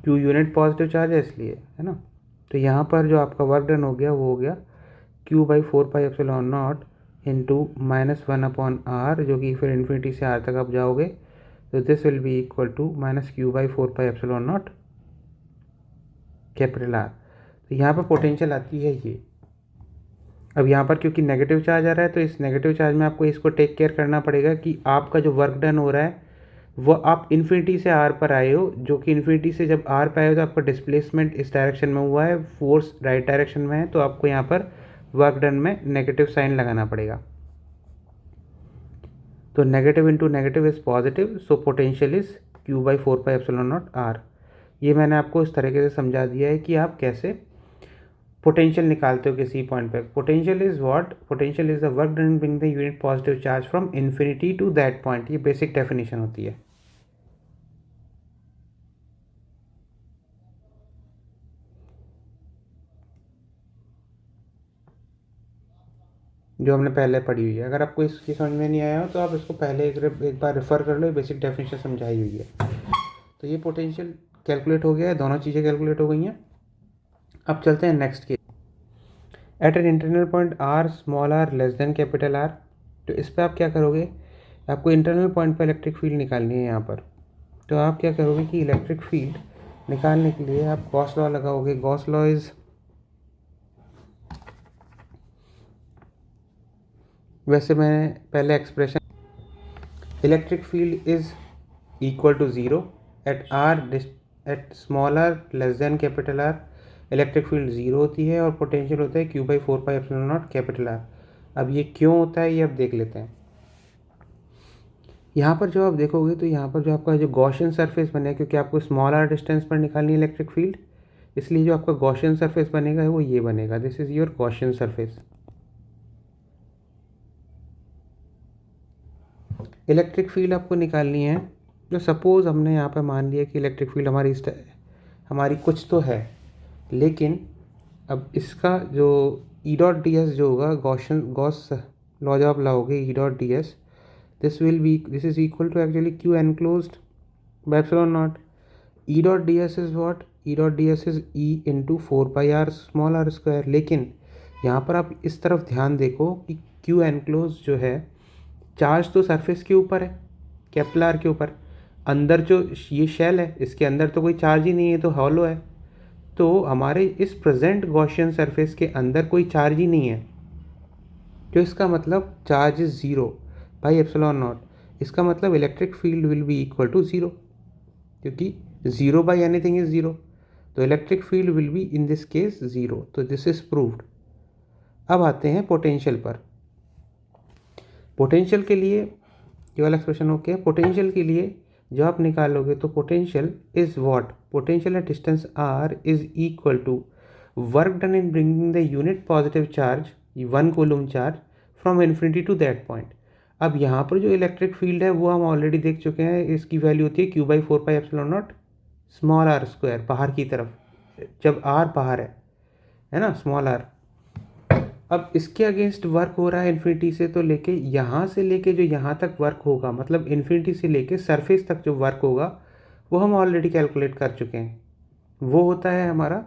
Q unit positive charge है इसलिए, है ना। तो यहाँ पर जो आपका वर्क डन हो गया वो हो गया Q/4πε0 इंटू -1/r, जो कि फिर इन्फिनिटी से r तक आप जाओगे तो this will be equal to minus Q/4πε0 capital R। तो यहाँ पर पोटेंशियल आती है ये। अब यहाँ पर क्योंकि नेगेटिव चार्ज आ रहा है तो इस नेगेटिव चार्ज में आपको इसको टेक केयर करना पड़ेगा कि आपका जो वर्क डन हो रहा है वो आप इन्फिनिटी से आर पर आए हो, जो कि इन्फिनिटी से जब आर पर आए हो तो आपका डिस्प्लेसमेंट इस डायरेक्शन में हुआ है, फोर्स राइट डायरेक्शन में है, तो आपको यहाँ पर वर्क डन में नेगेटिव साइन लगाना पड़ेगा। तो negative into negative is positive, so potential is Q/4πε0 R। ये मैंने आपको इस तरीके से समझा दिया है कि आप कैसे पोटेंशियल निकालते हो किसी पॉइंट पे। Potential is what, potential is the work done bring the unit positive charge from infinity to that point, ये बेसिक डेफिनेशन होती है। जो हमने पहले पढ़ी हुई है। अगर आपको इसकी समझ में नहीं आया हो तो आप इसको पहले एक बार रेफ़र कर लो, बेसिक डेफिनेशन समझाई हुई है। तो ये पोटेंशियल कैलकुलेट हो गया है, दोनों चीज़ें कैलकुलेट हो गई हैं। अब चलते हैं नेक्स्ट के। At an internal point r small are less than capital R, तो इस पर आप क्या करोगे, आपको इंटरनल पॉइंट पर इलेक्ट्रिक फील्ड निकालनी है यहाँ पर। तो आप क्या करोगे कि इलेक्ट्रिक फील्ड निकालने के लिए आप गॉस लॉ लगाओगे। गॉस लॉ इज, वैसे मैं पहले expression, electric field is equal to zero at r, at small are less than capital R. Electric field zero होती है और पोटेंशियल होता है Q/4πε0 कैपिटल आर। अब ये क्यों होता है ये अब देख लेते हैं। यहाँ पर जो आप देखोगे तो यहाँ पर जो आपका जो गॉसियन सरफेस बनेगा, क्योंकि आपको स्मॉल आर डिस्टेंस पर निकालनी है इलेक्ट्रिक फील्ड, इसलिए जो आपका गॉसियन सरफेस बनेगा वो ये बनेगा। This is your Gaussian surface. Electric field आपको निकालनी है, जो सपोज़ हमने यहाँ पर मान लिया कि इलेक्ट्रिक फील्ड हमारी कुछ तो है, लेकिन अब इसका जो E.ds जो होगा, गॉस लॉ जब आप लाओगे E.ds, this is equal to actually Q enclosed by epsilon naught. E.ds is what? E.ds is E into 4πr small r square। लेकिन यहाँ पर आप इस तरफ ध्यान देखो कि Q enclosed जो है, चार्ज तो सरफेस के ऊपर है, कैपिटल आर के ऊपर, अंदर जो ये शेल है इसके अंदर तो कोई चार्ज ही नहीं है, तो हॉलो है। तो हमारे इस प्रेजेंट गॉसियन सरफेस के अंदर कोई चार्ज ही नहीं है, तो इसका मतलब charge is zero by epsilon naught. इसका मतलब electric field will be equal to zero, क्योंकि zero by anything is zero, तो electric field will be in this case zero. तो दिस इज प्रूव्ड। अब आते हैं पोटेंशियल पर। पोटेंशियल के लिए ये वाला एक्सप्रेशन ओके है। पोटेंशियल के लिए जो आप निकालोगे तो potential is what, potential at distance r is equal to work done in bringing the unit positive charge 1 coulomb charge from infinity to that point. अब यहाँ पर जो इलेक्ट्रिक फील्ड है वो हम ऑलरेडी देख चुके हैं, इसकी वैल्यू होती है Q/4πε0 स्मॉल आर स्क्वायर, बाहर की तरफ, जब r बाहर है ना, स्मॉल आर। अब इसके अगेंस्ट वर्क हो रहा है इन्फिनिटी से, तो लेके यहाँ से लेके जो यहाँ तक वर्क होगा, मतलब इन्फिनिटी से लेके सरफेस तक जो वर्क होगा वो हम ऑलरेडी कैलकुलेट कर चुके हैं। वो होता है हमारा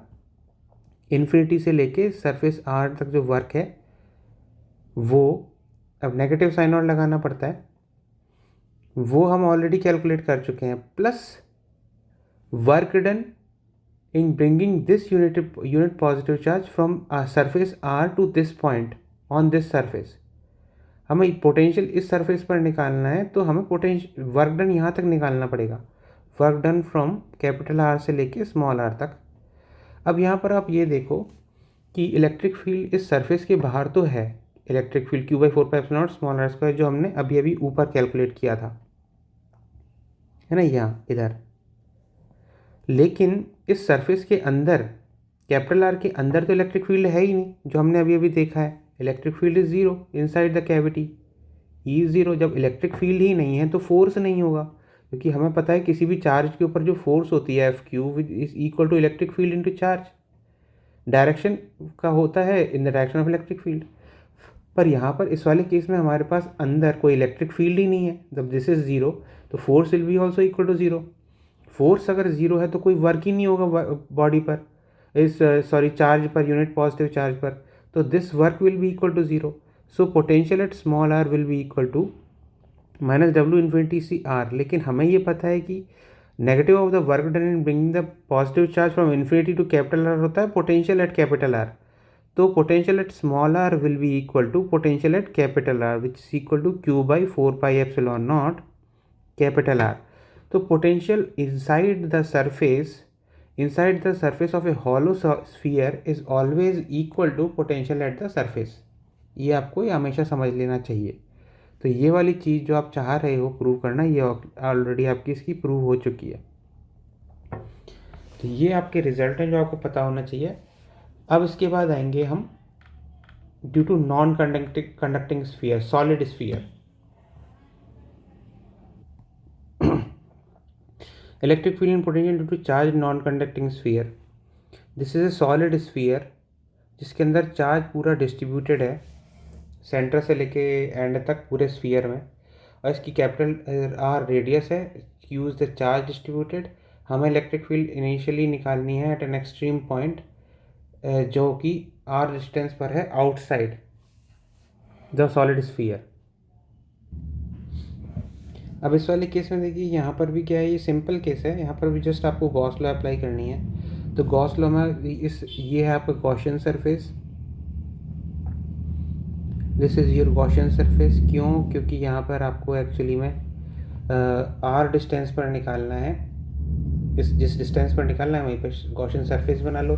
इन्फिनिटी से लेके सरफेस आर तक जो वर्क है वो, अब नेगेटिव साइन और लगाना पड़ता है, वो हम ऑलरेडी कैलकुलेट कर चुके हैं, plus work done in bringing this unit positive charge from surface r to this point on this surface। हमें पोटेंशियल इस सरफेस पर निकालना है, तो हमें पोटेंशियल वर्क डन यहाँ तक निकालना पड़ेगा, work done from capital R से लेके स्मॉल आर तक। अब यहाँ पर आप ये देखो कि इलेक्ट्रिक फील्ड इस सरफेस के बाहर तो है, electric field Q/4πε0 small are square जो हमने अभी अभी ऊपर कैलकुलेट किया था, है ना, यहाँ इधर। लेकिन इस सरफेस के अंदर, कैपिटल आर के अंदर तो इलेक्ट्रिक फील्ड है ही नहीं, जो हमने अभी अभी देखा है। Electric field is zero inside the cavity, E zero. जब इलेक्ट्रिक फील्ड ही नहीं है तो फोर्स नहीं होगा, क्योंकि हमें पता है किसी भी चार्ज के ऊपर जो फोर्स होती है F/Q is equal to electric field into charge. Direction का होता है in the direction of electric field. पर यहाँ पर इस वाले केस में हमारे पास अंदर कोई इलेक्ट्रिक फील्ड ही नहीं है, जब दिस इज ज़ीरो तो force will be also equal to zero. Force अगर ज़ीरो है तो कोई वर्क ही नहीं होगा बॉडी पर, इस चार्ज पर, यूनिट पॉजिटिव चार्ज पर, तो this work will be equal to zero. So potential at small r will be equal to -W infinity C r. लेकिन हमें ये पता है कि negative of the work done in bringing the positive charge from infinity to capital R होता है potential at capital R. तो potential at small r will be equal to potential at capital R, which is equal to Q/4πε0 capital R. तो potential inside the surface of a hollow sphere is always equal to potential at the surface. ये आपको ये हमेशा समझ लेना चाहिए। तो ये वाली चीज़ जो आप चाह रहे हो प्रूव करना, ये ऑलरेडी आपकी इसकी प्रूव हो चुकी है। तो ये आपके रिजल्ट हैं जो आपको पता होना चाहिए। अब इसके बाद आएंगे हम due to non conducting sphere, solid sphere. Electric field and potential due to charge non conducting sphere. This is a solid sphere जिसके अंदर चार्ज पूरा डिस्ट्रीब्यूटेड है, सेंटर से लेके एंड तक पूरे स्फीयर में, और इसकी कैपिटल आर रेडियस है, Q is the charge distributed. हमें इलेक्ट्रिक फील्ड इनिशियली निकालनी है एट एन एक्सट्रीम पॉइंट जो कि आर डिस्टेंस पर है आउटसाइड द सॉलिड स्फीयर। अब इस वाले केस में देखिए यहाँ पर भी क्या है, ये सिंपल केस है, यहाँ पर भी जस्ट आपको गॉस लॉ अप्लाई करनी है। तो गॉस लॉ में ये है आपका Gaussian surface, this is your Gaussian surface. क्यों? क्योंकि यहाँ पर आपको एक्चुअली में आर डिस्टेंस पर निकालना है, जिस डिस्टेंस पर निकालना है वहीं पर गॉसियन सरफेस बना लो।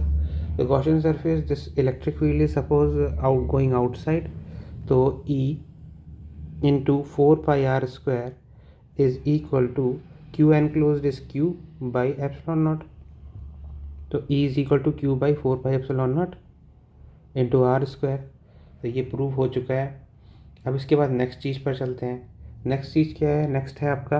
तो Gaussian surface, this electric field is suppose out going outside, तो E into 4πr² is equal to Q enclosed is Q by epsilon naught। तो E is equal to Q by 4π epsilon naught into r²। तो ये prove हो चुका है। अब इसके बाद नेक्स्ट चीज़ पर चलते हैं। नेक्स्ट चीज़ क्या है? नेक्स्ट है आपका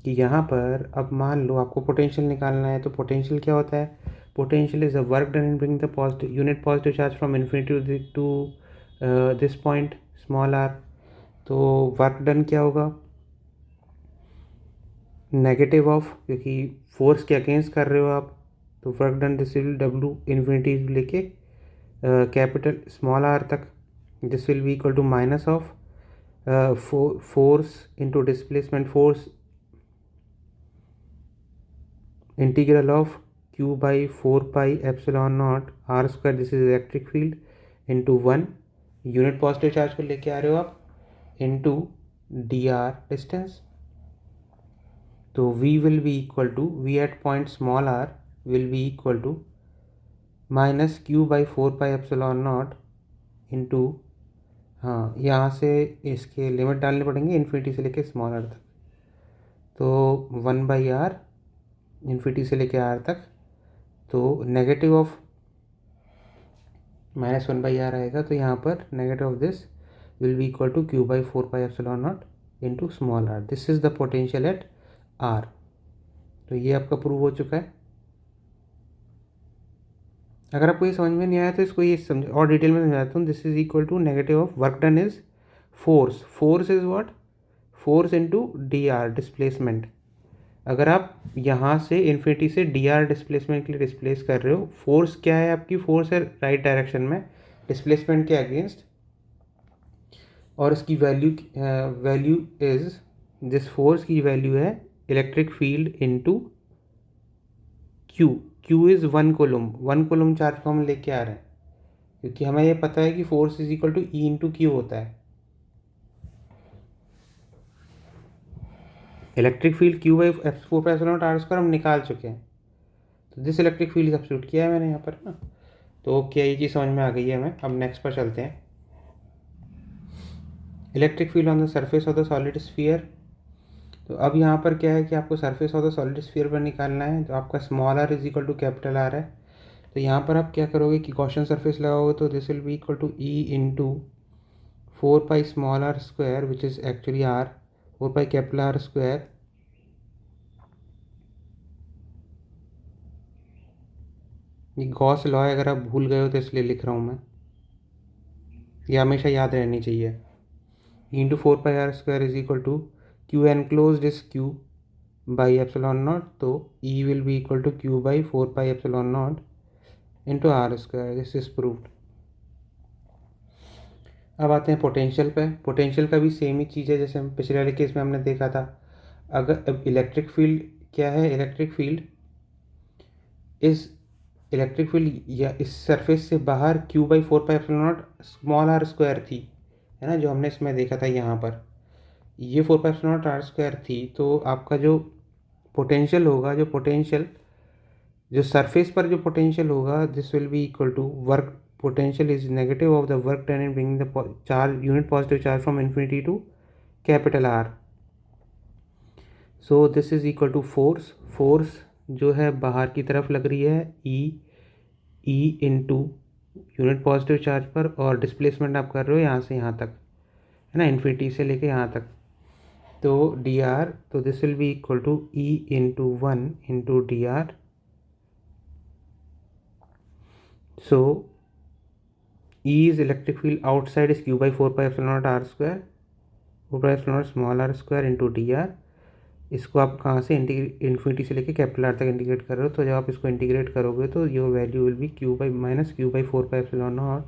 कि यहाँ पर अब मान लो आपको पोटेंशियल निकालना है। तो पोटेंशियल क्या होता है? Potential is a work done in bring the positive unit positive charge from infinity to this point small r। तो वर्क डन क्या होगा? नेगेटिव ऑफ, क्योंकि फोर्स के अगेंस्ट कर रहे हो आप, तो work done this will W infinity लेके कैपिटल स्मॉल r तक, this will be equal to minus of force into displacement force integral of Q by 4π r², this is electric field, into 1 unit positive charge को लेके आ रहे हो आप, into dr distance. तो V will be equal to V at point small r will be equal to minus Q by 4π into, हाँ यहाँ से इसके लिमिट डालने पड़ेंगे इन्फिनिटी से लेके स्मॉल r तक। तो 1/r इन्फिनिटी से लेके r तक, तो नेगेटिव ऑफ माइनस 1/r आएगा। तो यहाँ पर negative of this will be equal to Q by 4π into small r। This is the potential at r। तो ये आपका प्रूव हो चुका है। अगर आपको ये समझ में नहीं आया तो इसको ये समझ और डिटेल में समझाता हूँ। This is equal to negative of work done is force, force is what? Force into dr displacement. अगर आप यहाँ से इन्फिनिटी से dr डिस्प्लेसमेंट के लिए डिस्प्लेस कर रहे हो, फोर्स क्या है आपकी? फोर्स है राइट डायरेक्शन में डिस्प्लेसमेंट के अगेंस्ट, और इसकी वैल्यू इज, दिस फोर्स की वैल्यू है electric field into Q। Q is 1 column charge को हम लेके आ रहे हैं, क्योंकि हमें ये पता है कि force is equal to E into Q होता है। Electric field Q by 4πr² हम निकाल चुके हैं। तो दिस इलेक्ट्रिक फील्ड सब्स्टिट्यूट किया है मैंने यहाँ पर ना। तो क्या ये चीज़ समझ में आ गई है हमें? अब नेक्स्ट पर चलते हैं। Electric field on the surface of the solid sphere. तो अब यहाँ पर क्या है कि आपको surface of the solid sphere पर निकालना है। तो आपका small r is equal to capital R है। तो यहाँ पर आप क्या करोगे कि गॉसियन सरफेस लगाओगे, तो this will be equal to E into 4π small r² which is actually r, 4π capital R²। ये गॉस लॉ है, अगर आप भूल गए हो तो इसलिए लिख रहा हूँ मैं, ये हमेशा याद रहनी चाहिए। Into 4πr² is equal to Q enclosed is Q by epsilon naught. तो E will be equal to Q by 4π epsilon naught into r²। This is proved. अब आते हैं पोटेंशियल पे। पोटेंशियल का भी सेम ही चीज़ है जैसे हम पिछले वाले केस में हमने देखा था। अगर अब इलेक्ट्रिक फील्ड क्या है? इलेक्ट्रिक फील्ड या इस सरफेस से बाहर Q by 4π epsilon naught small r² थी, है ना, जो हमने इसमें देखा था। यहाँ पर ये 4π एप्सिलॉन नॉट r² थी। तो आपका जो पोटेंशियल होगा, जो सरफेस पर जो पोटेंशियल होगा, this will be equal to work potential is negative of the work done in bringing the charge unit positive charge from infinity to capital R। So this is equal to force जो है बाहर की तरफ लग रही है E into unit positive charge पर, और डिस्प्लेसमेंट आप कर रहे हो यहाँ से यहाँ तक, है ना, इन्फिनिटी से लेके यहाँ तक। तो dr, तो this will be equal to E into 1 into dr। So E is electric field outside is Q by 4πε0 R square, 4πε0 small are square into D R. इसको आप कहाँ से इन्फिनिटी से लेके कैपिटल आर तक इंटीग्रेट कर रहे हो, तो जब आप इसको इंटीग्रेट करोगे तो your value will be Q by 4πε0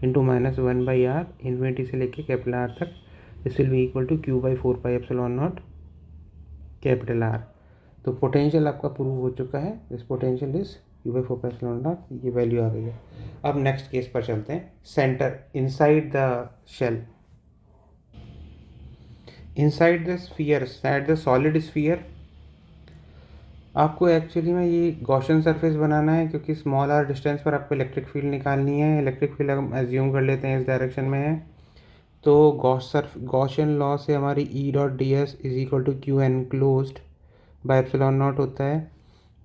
into -1/r infinity से लेके कैपिटल आर तक। This will be equal to Q by 4πε0 capital R. तो पोटेंशियल आपका प्रूव हो चुका है, this potential is Q by 4πε0, ये वैल्यू आ गई है। अब नेक्स्ट केस पर चलते हैं। Centre inside the shell, inside the sphere, side the solid sphere. आपको एक्चुअली में ये गॉसियन सरफेस बनाना है, क्योंकि स्मॉल आर डिस्टेंस पर आपको इलेक्ट्रिक फील्ड निकालनी है। इलेक्ट्रिक फील्ड हम एज्यूम कर लेते हैं इस डायरेक्शन में है, तो गॉसियन लॉ से हमारी E dot D S is equal to Q enclosed by epsilon naught होता है।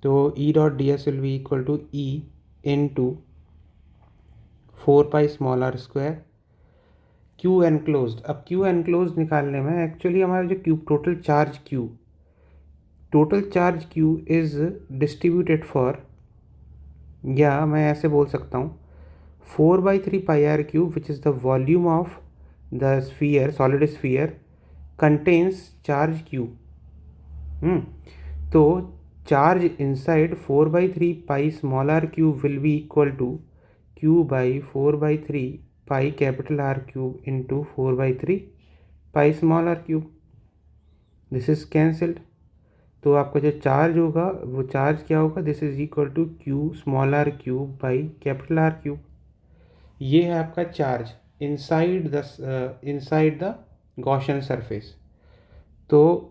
तो E dot D S will be equal to E into 4π small are square Q enclosed. अब क्यू एनक्लोज्ड निकालने में actually हमारा जो Q total charge Q is distributed for, या मैं ऐसे बोल सकता हूँ 4/3πr³ which is the volume of the sphere, solid sphere contains charge Q. तो charge inside 4/3π small R cube will be equal to Q by 4/3π capital R cube into 4/3π small R cube. This is cancelled, तो आपका जो charge होगा वो charge क्या होगा, this is equal to Q small R cube by capital R cube. ये है आपका charge inside the Gaussian surface. तो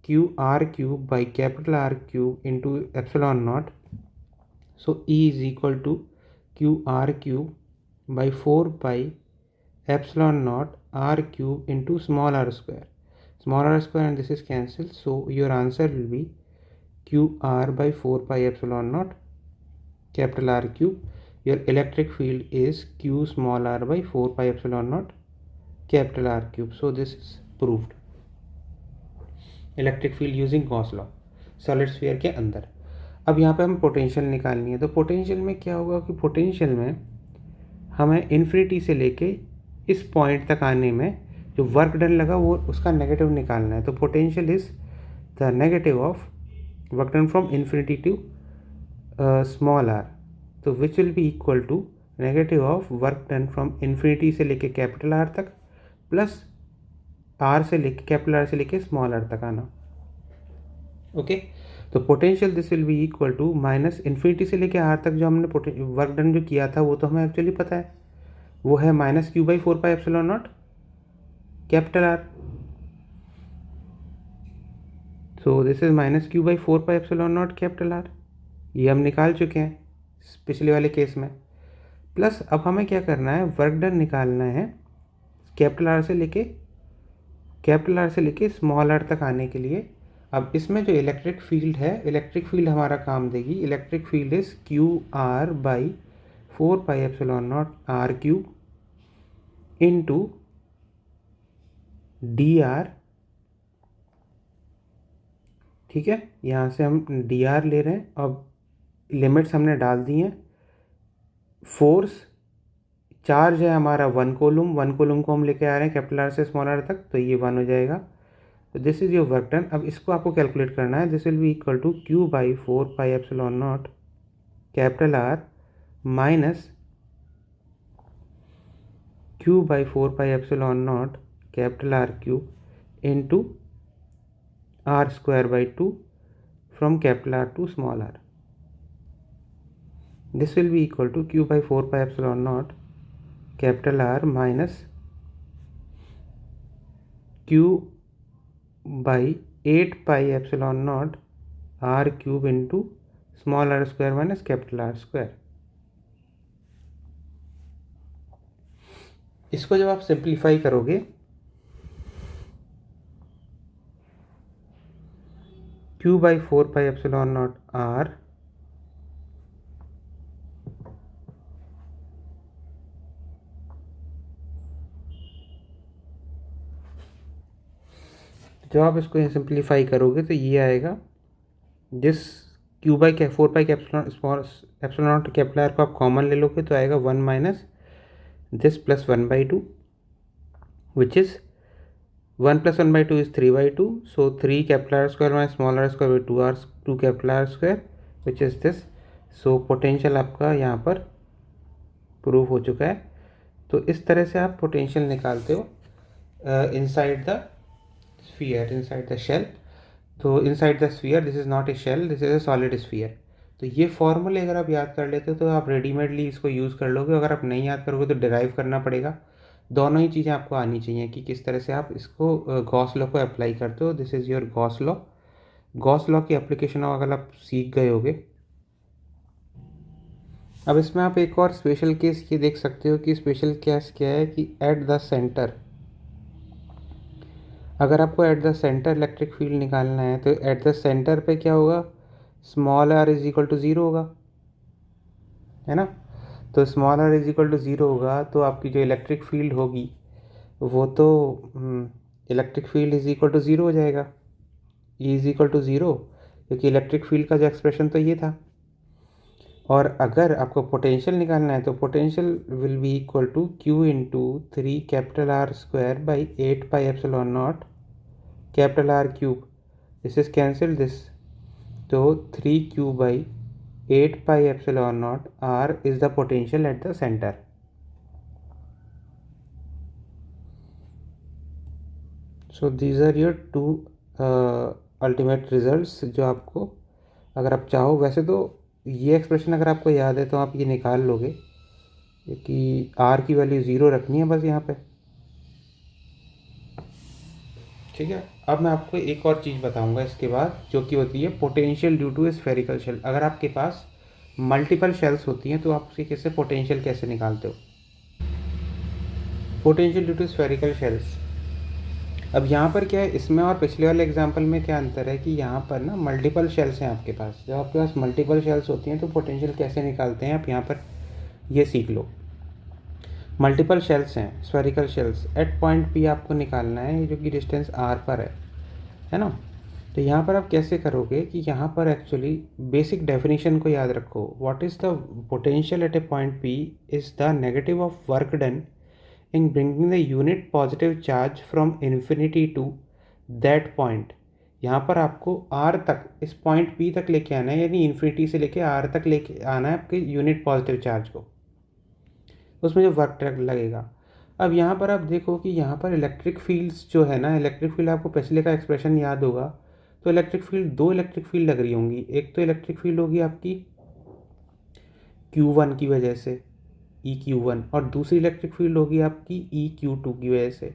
Q R cube by capital R cube into epsilon naught, so E is equal to Q R cube by 4π epsilon naught R cube into small are square and this is cancelled, so your answer will be QR by 4π epsilon naught capital R cube. Your electric field is Q small r by 4π epsilon naught capital R cube. So this is proved. Electric field using Gauss law solid sphere के अंदर। अब यहाँ पे हम potential निकालनी है, तो potential में क्या होगा कि पोटेंशियल में हमें इन्फिनिटी से लेके इस पॉइंट तक आने में जो वर्क डन लगा वो उसका नेगेटिव निकालना है। तो potential is the negative of work done from infinity to small are, तो which will be equal to negative of work done from infinity से लेके कैपिटल आर तक प्लस आर से लेके कैपिटल आर से लेके स्मॉल आर तक आना। ओके, तो potential this will be equal to minus infinity से लेके आर तक जो हमने वर्क डन जो किया था वो तो हमें एक्चुअली पता है, वो है minus Q by 4π epsilon naught capital R. So this is minus Q by 4π epsilon naught capital R, ये हम निकाल चुके हैं पिछले वाले केस में। प्लस अब हमें क्या करना है, वर्क डन निकालना है कैपिटल आर से लेके स्मॉल आर तक आने के लिए। अब इसमें जो इलेक्ट्रिक फील्ड है, इलेक्ट्रिक फील्ड हमारा काम देगी, electric field is Q R by 4π epsilon naught R cube into D R. ठीक है, यहाँ से हम डी आर ले रहे हैं, अब लिमिट्स हमने डाल दी हैं। फोर्स चार्ज है हमारा 1 कोलूम को हम लेके आ रहे हैं कैपिटल आर से स्मॉल आर तक, तो ये 1 हो जाएगा। तो this is your work done. अब इसको आपको कैलकुलेट करना है, this will be equal to Q by 4π epsilon naught capital R minus Q by 4π epsilon naught capital R cube into are square by 2 from capital R to small R. This will be equal to Q by 4π epsilon naught capital R minus Q by 8π epsilon naught R cube into small are square minus capital R square. इसको जब आप simplify करोगे, Q by 4π epsilon naught R जब आप इसको simplify करोगे तो ये आएगा, जिस Q by 4π epsilon naught capital R को आप कॉमन ले लोगे तो आएगा 1 minus this plus 1 by 2, which is 1 plus 1 by 2 is 3 by 2. So 3 capital R square minus small r square by 2 capital R square, which is this. So potential आपका यहाँ पर prove हो चुका है. तो इस तरह से आप पोटेंशियल निकालते हो inside the sphere, inside the shell. तो inside the sphere, this is not a shell, this is a solid sphere. तो ये फॉर्मूले अगर आप याद कर लेते हो तो आप रेडीमेडली इसको यूज़ कर लोगे. अगर आप नहीं याद करोगे तो डिराइव करना पड़ेगा. दोनों ही चीज़ें आपको आनी चाहिए कि किस तरह से आप इसको गॉस लॉ को अप्लाई करते हो. This is your Gauss law. Gauss law की एप्लीकेशन अगर आप सीख गए होगे. अब इसमें आप एक और स्पेशल केस ये देख सकते हो कि स्पेशल केस क्या है कि एट द सेंटर, अगर आपको at the centre electric field निकालना है तो एट द सेंटर पे क्या होगा, small r is equal to zero होगा, है ना. तो small r is equal to zero होगा तो आपकी जो इलेक्ट्रिक फील्ड होगी वो तो electric field is equal to zero हो जाएगा. E is equal to zero, क्योंकि इलेक्ट्रिक फील्ड का जो एक्सप्रेशन तो ये था. और अगर आपको पोटेंशियल निकालना है तो potential will be equal to Q into 3 capital R square by 8 pi epsilon naught capital R cube. This is cancel this. तो 3 Q by 8 pi epsilon naught r is the potential at the centre. So these are your two ultimate results जो आपको, अगर आप चाहो, वैसे तो ये expression अगर आपको याद है तो आप ये निकाल लोगे कि आर की वैल्यू ज़ीरो रखनी है बस यहाँ पे. ठीक है. अब मैं आपको एक और चीज़ बताऊंगा इसके बाद जो कि होती है potential due to spherical shell. अगर आपके पास मल्टीपल शेल्स होती हैं तो आप उसके कैसे पोटेंशियल कैसे निकालते हो. Potential due to spherical shells. अब यहाँ पर क्या है, इसमें और पिछले वाले एग्जांपल में क्या अंतर है कि यहाँ पर ना मल्टीपल शेल्स हैं आपके पास. जब आपके पास मल्टीपल शेल्स होती हैं तो पोटेंशियल कैसे निकालते हैं आप यहाँ पर ये सीख लो. मल्टीपल शेल्स हैं, spherical shells. At point P आपको निकालना है जो कि डिस्टेंस आर पर है ना. तो यहाँ पर आप कैसे करोगे कि यहाँ पर एक्चुअली बेसिक डेफिनेशन को याद रखो. What is the potential eight a point P is the negative of work done in bringing the unit positive charge from infinity to that point. यहाँ पर आपको R तक, इस पॉइंट P तक लेके आना है, यानी इन्फिनिटी से लेके R तक लेके आना है आपके यूनिट पॉजिटिव चार्ज को. उसमें जो वर्क लगेगा. अब यहाँ पर आप देखो कि यहाँ पर इलेक्ट्रिक फील्ड्स जो है ना, इलेक्ट्रिक फील्ड आपको पिछले का एक्सप्रेशन याद होगा. तो इलेक्ट्रिक फील्ड, दो इलेक्ट्रिक फील्ड लग रही होंगी. एक तो इलेक्ट्रिक फील्ड होगी आपकी Q1 की वजह से, EQ1, और दूसरी इलेक्ट्रिक फील्ड होगी आपकी EQ2 की वजह से.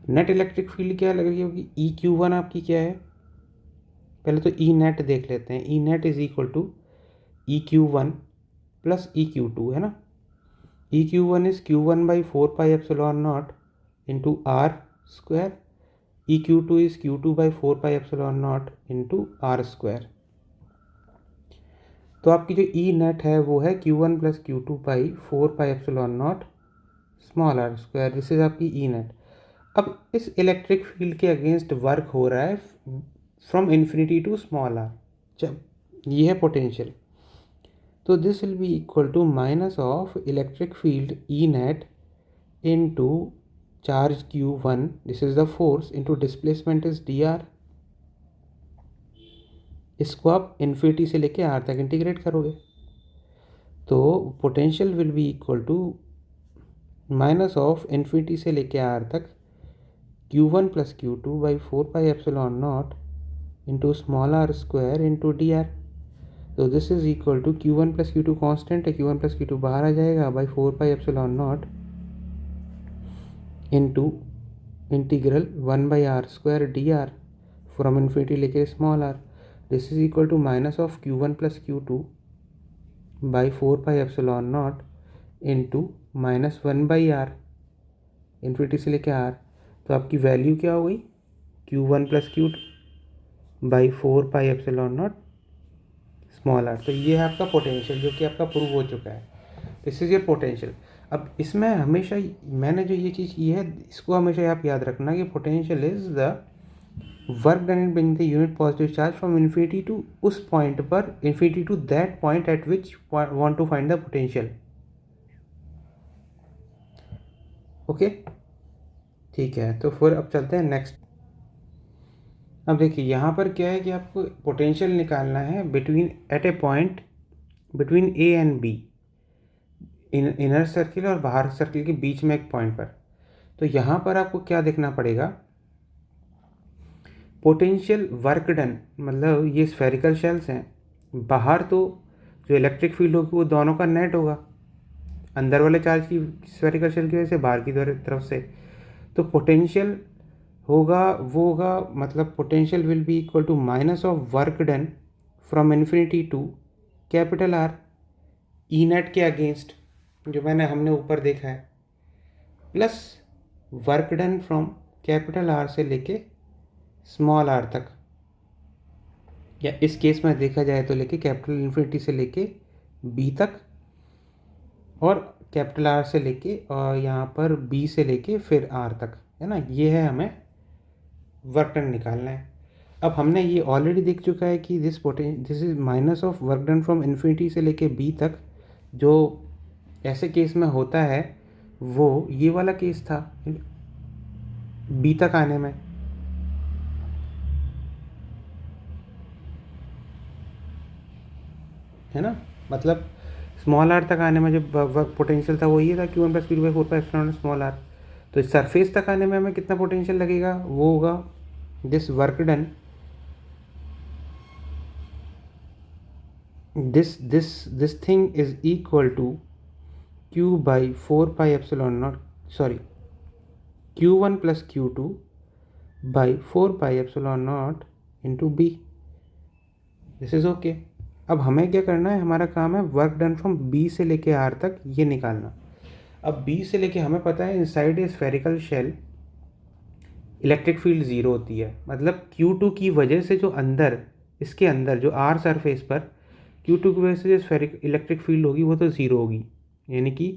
नेट इलेक्ट्रिक फील्ड क्या लग रही होगी, EQ1 आपकी क्या है, पहले तो ई नेट देख लेते हैं. E net is equal to EQ1 plus EQ2, है ना. EQ1 is Q1 by 4 pi epsilon naught into are square. EQ2 is Q2 by 4 pi epsilon naught into are square. तो आपकी जो ई नेट है वो है Q1 plus Q2 by 4 pi epsilon naught small are square. This is आपकी E net. अब इस electric field के अगेंस्ट वर्क हो रहा है from infinity to small r. जब ये है पोटेंशियल, तो this will be equal to minus of electric field E net into charge Q1, this is the force, into displacement is dr. इसको आप इन्फिनिटी से लेके आर तक इंटीग्रेट करोगे तो potential will be equal to minus of infinity से लेके R तक Q1 plus Q2 by 4 pi epsilon naught into small are square into dr. तो this is equal to Q1 plus Q2 constant है, Q1 plus Q2 बाहर आ जाएगा, by 4 pi epsilon naught into integral 1 by R square dr from infinity लेके small R. This is equal to minus of Q1 plus Q2 by 4 pi epsilon naught into minus 1 by r, infinity से लेके are. तो आपकी value क्या हो गई, Q1 plus Q2 by 4 pi epsilon naught small are. तो ये है आपका पोटेंशियल जो कि आपका प्रूव हो चुका है. This is your potential. अब इसमें हमेशा मैंने जो ये चीज़ की है इसको हमेशा आप याद रखना कि potential is the work done in bringing the unit positive charge from infinity to उस पॉइंट पर, infinity to that point at which want to find the potential. Okay, ठीक है। तो फिर अब चलते हैं नेक्स्ट। अब देखिए यहाँ पर क्या है कि आपको पोटेंशियल निकालना है between at a point between A and B, inner circle और बाहर सर्किल के बीच में एक पॉइंट पर। तो यहाँ पर आपको क्या देखना पड़ेगा, पोटेंशियल वर्क डन, मतलब ये स्फेरिकल शेल्स हैं, बाहर तो जो इलेक्ट्रिक फील्ड होगी वो दोनों का नेट होगा, अंदर वाले चार्ज की स्फेरिकल शेल की वजह से, बाहर की तरफ से। तो पोटेंशियल होगा वो होगा, मतलब potential will be equal to minus of work done from infinity to capital R E net के अगेंस्ट, जो हमने ऊपर देखा है, plus work done from capital R से लेके स्मॉल आर तक, या इस केस में देखा जाए तो लेके कैपिटल इन्फिनिटी से लेके बी तक, और कैपिटल आर से लेके और यहाँ पर बी से लेके फिर आर तक, है ना। ये है हमें वर्क डन निकालना है। अब हमने ये ऑलरेडी देख चुका है कि this is minus of work done from infinity से लेके बी तक, जो ऐसे केस में होता है वो ये वाला केस था बी तक आने में, है ना। मतलब स्मॉल आर तक आने में जो वर्क पोटेंशियल था वो ये था Q1 plus Q2 by 4 pi small are. तो इस सरफेस तक आने में हमें कितना पोटेंशियल लगेगा, वो होगा this work done, this thing is equal to Q by 4 pi epsilon naught, sorry Q1 plus Q2 by 4 pi epsilon naught into B. This is okay. अब हमें क्या करना है, हमारा काम है वर्क डन फ्रॉम बी से लेके आर तक ये निकालना। अब बी से लेके हमें पता है inside a spherical shell electric field zero होती है, मतलब Q2 की वजह से जो अंदर, इसके अंदर जो आर सरफेस पर Q2 की वजह से जो स्फेरिक इलेक्ट्रिक फील्ड होगी वो तो ज़ीरो होगी, यानी कि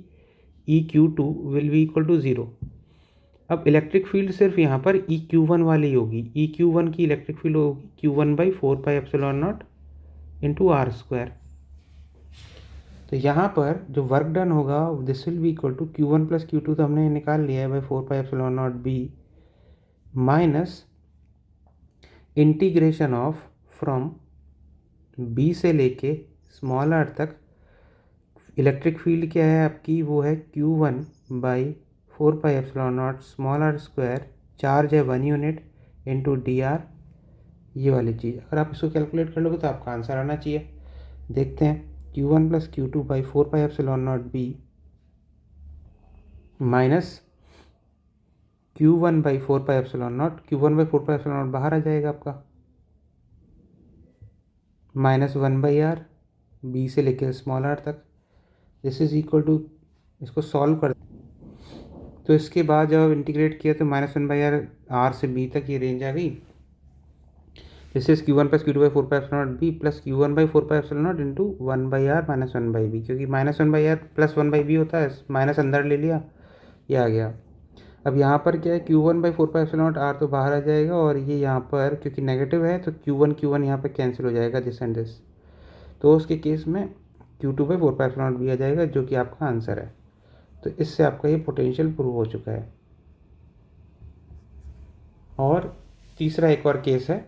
EQ2 will be equal to zero. अब इलेक्ट्रिक फील्ड सिर्फ यहाँ पर EQ1 वाली होगी, EQ1 की इलेक्ट्रिक फील्ड होगी Q1 by 4 pi epsilon naught into are square. तो यहाँ पर जो वर्क डन होगा this will be equal to Q1 plus Q2 तो हमने निकाल लिया है by 4 pi epsilon naught B minus integration of from B से लेके स्मॉल आर तक इलेक्ट्रिक फील्ड क्या है आपकी, वो है Q1 by 4 pi epsilon naught small are square, charge है 1 यूनिट इंटू डी आर, ये वाली चीज़। अगर आप इसको कैलकुलेट कर लोगे तो आपका आंसर आना चाहिए। देखते हैं, Q1 plus Q2 by 4 pi epsilon naught B minus Q1 by 4 pi epsilon not, Q1 by 4 pi epsilon not बाहर आ जाएगा आपका, माइनस 1 बाई आर बी से लेकर स्मॉल आर तक, दिस इज इक्वल टू, इसको सॉल्व कर तो इसके बाद जब इंटीग्रेट किया तो माइनस 1 बाई आर से बी तक ये रेंज आ गई। This is Q1 plus Q2 by 4 pi epsilon naught B plus Q1 by 4 pi epsilon naught into 1 by R minus 1 by B, क्योंकि minus 1 by R plus 1 by B होता है, minus अंदर ले लिया, ये आ गया। अब यहाँ पर क्या है, Q1 by 4 pi epsilon naught r तो बाहर आ जाएगा, और ये यहाँ पर क्योंकि नेगेटिव है तो Q1 यहाँ पर कैंसिल हो जाएगा, दिस एंड दिस। तो उसके केस में Q2 by 4 pi epsilon not भी आ जाएगा, जो कि आपका आंसर है। तो इससे आपका ये पोटेंशियल प्रूव हो चुका है। और तीसरा एक और केस है,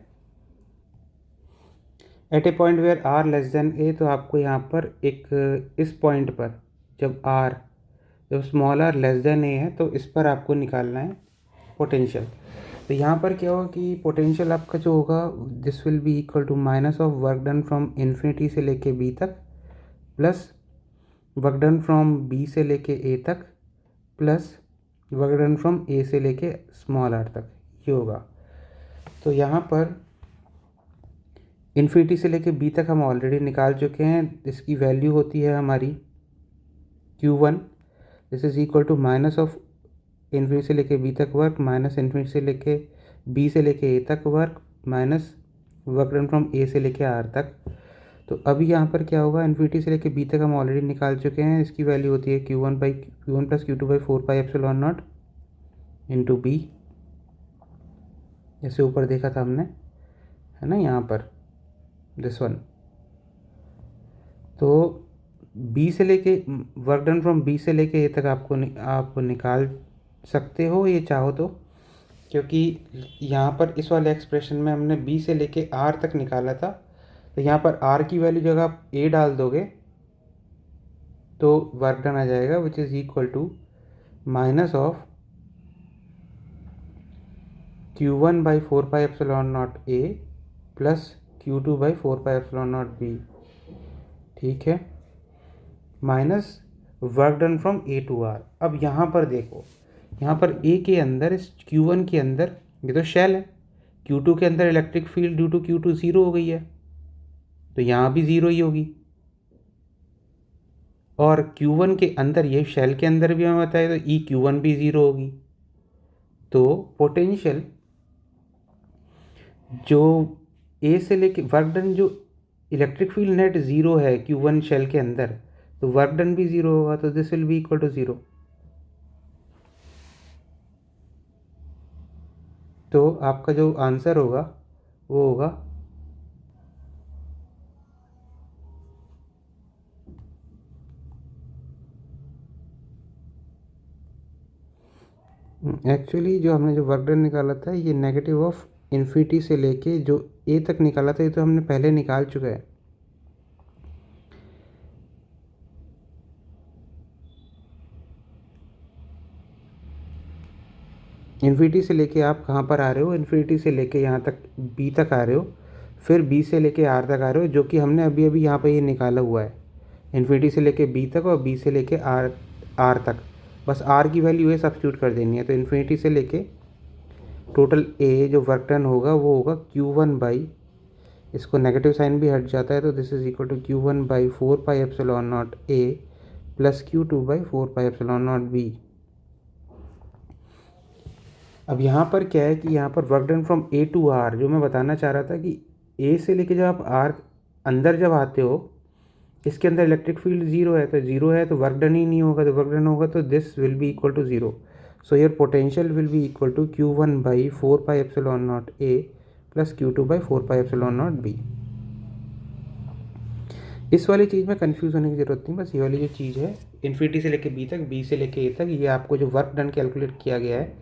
at a point where R less than A, तो आपको यहाँ पर एक इस पॉइंट पर जब small are less than A है तो इस पर आपको निकालना है पोटेंशियल। तो यहाँ पर क्या होगा कि पोटेंशियल आपका जो होगा this will be equal to minus of work done from infinity से लेके बी तक plus work done from B से लेके ए तक plus work done from A से लेके स्मॉल आर तक, ये होगा। तो यहाँ पर इन्फिनिटी से लेके बी तक हम ऑलरेडी निकाल चुके हैं, इसकी वैल्यू होती है हमारी Q1, this is equal to minus of infinity से लेके बी तक वर्क माइनस इन्फिनिटी से लेके बी से लेके ए तक work minus work done from A से लेके आर तक। तो अभी यहाँ पर क्या होगा, इन्फिनिटी से लेके बी तक हम ऑलरेडी निकाल चुके हैं, इसकी वैल्यू होती है Q1 plus Q2 by 4 pi epsilon naught into B, जैसे ऊपर देखा था हमने, है ना, यहाँ पर दिस वन। तो बी से लेके वर्क डन फ्रॉम बी से लेके ए तक आप निकाल सकते हो ये चाहो तो, क्योंकि यहाँ पर इस वाले एक्सप्रेशन में हमने b से लेके r तक निकाला था, तो यहाँ पर r की वैल्यू जगह आप a डाल दोगे तो वर्क डन आ जाएगा, which is equal to minus of Q1 by 4πε0 a plus Q2 by 4πε0 b, ठीक है, minus work done from A to R. अब यहाँ पर देखो, यहाँ पर ए के अंदर, इस Q1 के अंदर ये तो शेल है, Q2 के अंदर electric field due to Q2 zero हो गई है, तो यहाँ भी ज़ीरो ही होगी। और Q1 के अंदर, ये शेल के अंदर भी हमें बताया, तो ई Q1 भी ज़ीरो होगी। तो पोटेंशियल जो ए से लेके वर्क डन, जो इलेक्ट्रिक फील्ड नेट ज़ीरो है Q1 शेल के अंदर, तो वर्क डन भी ज़ीरो होगा, तो this will be equal to zero. तो आपका जो आंसर होगा वो होगा एक्चुअली जो हमने जो वर्क डन निकाला था, ये नेगेटिव ऑफ इन्फिनिटी से लेके जो ए तक निकाला था, ये तो हमने पहले निकाल चुका है। इन्फिनिटी से लेके आप कहाँ पर आ रहे हो, इन्फिनिटी से लेके यहाँ तक बी तक आ रहे हो, फिर बी से लेके आर तक आ रहे हो, जो कि हमने अभी अभी यहाँ पर ये निकाला हुआ है, इन्फिनिटी से लेके बी तक और बी से लेके आर तक। बस आर की वैल्यू है सब्स्टिट्यूट कर देनी है, तो इन्फिनिटी से लेके टोटल ए जो वर्क डन होगा वो होगा Q1 बाई, इसको नेगेटिव साइन भी हट जाता है, तो this is equal to Q1 by 4πε0 a plus Q2 by 4πε0 b। अब यहाँ पर क्या है कि यहाँ पर work done from A to R, जो मैं बताना चाह रहा था कि ए से लेके जब आप आर अंदर जब आते हो, इसके अंदर इलेक्ट्रिक फील्ड ज़ीरो है, तो ज़ीरो है तो वर्क डन ही नहीं होगा, तो वर्क डन होगा तो this will be equal to zero. So your potential will be equal to Q1 by 4πε0 a plus Q2 by 4πε0 b। इस वाली चीज़ में कंफ्यूज होने की ज़रूरत नहीं, बस ये वाली जो चीज़ है इन्फिनिटी से लेके बी तक, बी से लेके ए तक, ये आपको जो वर्क डन कैलकुलेट किया गया है,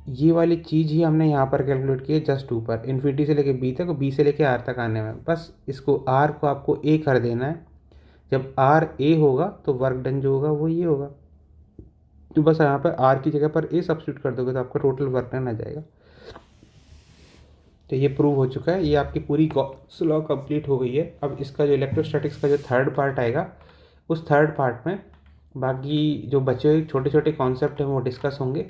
ये वाली चीज़ ही हमने यहाँ पर कैलकुलेट की है जस्ट ऊपर, इन्फिनिटी से लेके बी तक और बी से लेके आर तक आने में। बस इसको आर को आपको ए कर देना है, जब आर ए होगा तो वर्क डन जो होगा वो ये होगा, तो बस यहाँ पर आर की जगह पर ए सब्स्टिट्यूट कर दोगे तो आपका टोटल वर्क डन आ जाएगा। तो ये प्रूव हो चुका है, ये आपकी पूरी गॉस लॉ कंप्लीट हो गई है। अब इसका जो इलेक्ट्रोस्टैटिक्स का जो थर्ड पार्ट आएगा, उस थर्ड पार्ट में बाकी जो बचे हुए छोटे छोटे कॉन्सेप्ट हैं वो डिस्कस होंगे,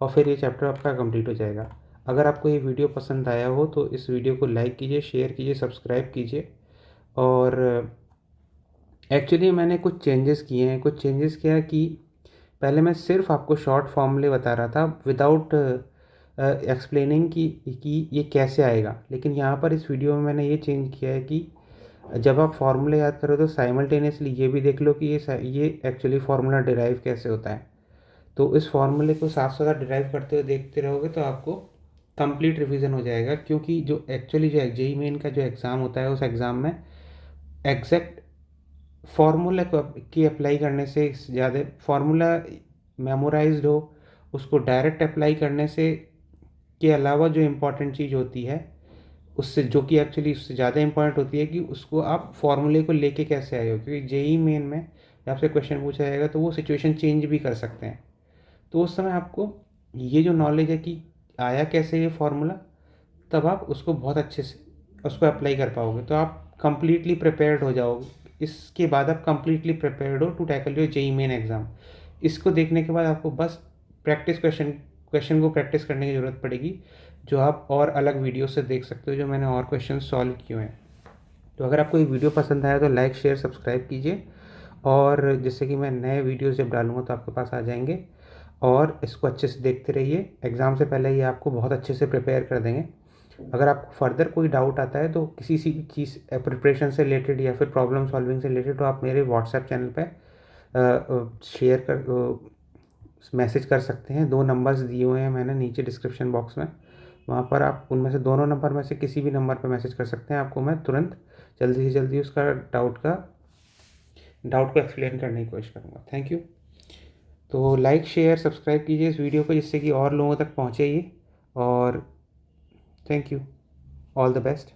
और फिर ये चैप्टर आपका कंप्लीट हो जाएगा। अगर आपको ये वीडियो पसंद आया हो तो इस वीडियो को लाइक कीजिए, शेयर कीजिए, सब्सक्राइब कीजिए। और एक्चुअली मैंने कुछ चेंजेस किए हैं, कुछ चेंजेस क्या है कि पहले मैं सिर्फ आपको शॉर्ट फॉर्मूले बता रहा था विदाउट एक्सप्लेनिंग कि ये कैसे आएगा, लेकिन यहाँ पर इस वीडियो में मैंने ये चेंज किया है कि जब आप फार्मूले याद करो तो साइमल्टेनियसली ये भी देख लो कि ये एक्चुअली फार्मूला डिराइव कैसे होता है। तो इस फार्मूले को साथ साथ डिराइव करते हुए देखते रहोगे तो आपको कंप्लीट रिवीजन हो जाएगा, क्योंकि जो एक्चुअली जो जेईई मेन का जो एग्ज़ाम होता है, उस एग्ज़ाम में एग्जैक्ट फार्मूला को की अप्लाई करने से ज़्यादा, फार्मूला मेमोराइज्ड हो, उसको डायरेक्ट अप्लाई करने से के अलावा जो इम्पॉर्टेंट चीज़ होती है उससे, जो कि एक्चुअली उससे ज़्यादा इंपॉर्टेंट होती है कि उसको आप फार्मूले को लेके कैसे आए हो, क्योंकि जेईई मेन में जब आपसे क्वेश्चन पूछा जाएगा तो वो सिचुएशन चेंज भी कर सकते हैं, तो उस समय आपको ये जो नॉलेज है कि आया कैसे ये फार्मूला, तब आप उसको बहुत अच्छे से उसको अप्लाई कर पाओगे, तो आप कंप्लीटली प्रिपेयर्ड हो जाओगे। इसके बाद आप कंप्लीटली प्रिपेयर्ड हो to tackle your JEE Main exam. इसको देखने के बाद आपको बस प्रैक्टिस क्वेश्चन को प्रैक्टिस करने की ज़रूरत पड़ेगी, जो आप और अलग वीडियो से देख सकते हो, जो मैंने और क्वेश्चन सॉल्व किए हैं। तो अगर आपको ये वीडियो पसंद आया तो लाइक शेयर सब्सक्राइब कीजिए, और जिससे कि मैं नए वीडियोस जब डालूँगा तो आपके पास आ जाएंगे, और इसको अच्छे से देखते रहिए। एग्ज़ाम से पहले ये आपको बहुत अच्छे से प्रिपेयर कर देंगे। अगर आपको फर्दर कोई डाउट आता है तो किसी सी चीज़ प्रिपरेशन से रिलेटेड या फिर प्रॉब्लम सॉल्विंग से रिलेटेड, तो आप मेरे व्हाट्सएप चैनल पे शेयर कर मैसेज कर सकते हैं। 2 नंबर्स दिए हुए हैं मैंने नीचे डिस्क्रिप्शन बॉक्स में, वहाँ पर आप उनमें से दोनों नंबर में से किसी भी नंबर पर मैसेज कर सकते हैं। आपको मैं तुरंत जल्दी से जल्दी उसका डाउट को एक्सप्लेन करने की कोशिश करूँगा। Thank you. तो लाइक शेयर सब्सक्राइब कीजिए इस वीडियो को, जिससे कि और लोगों तक पहुँचे ये। और thank you, all the best.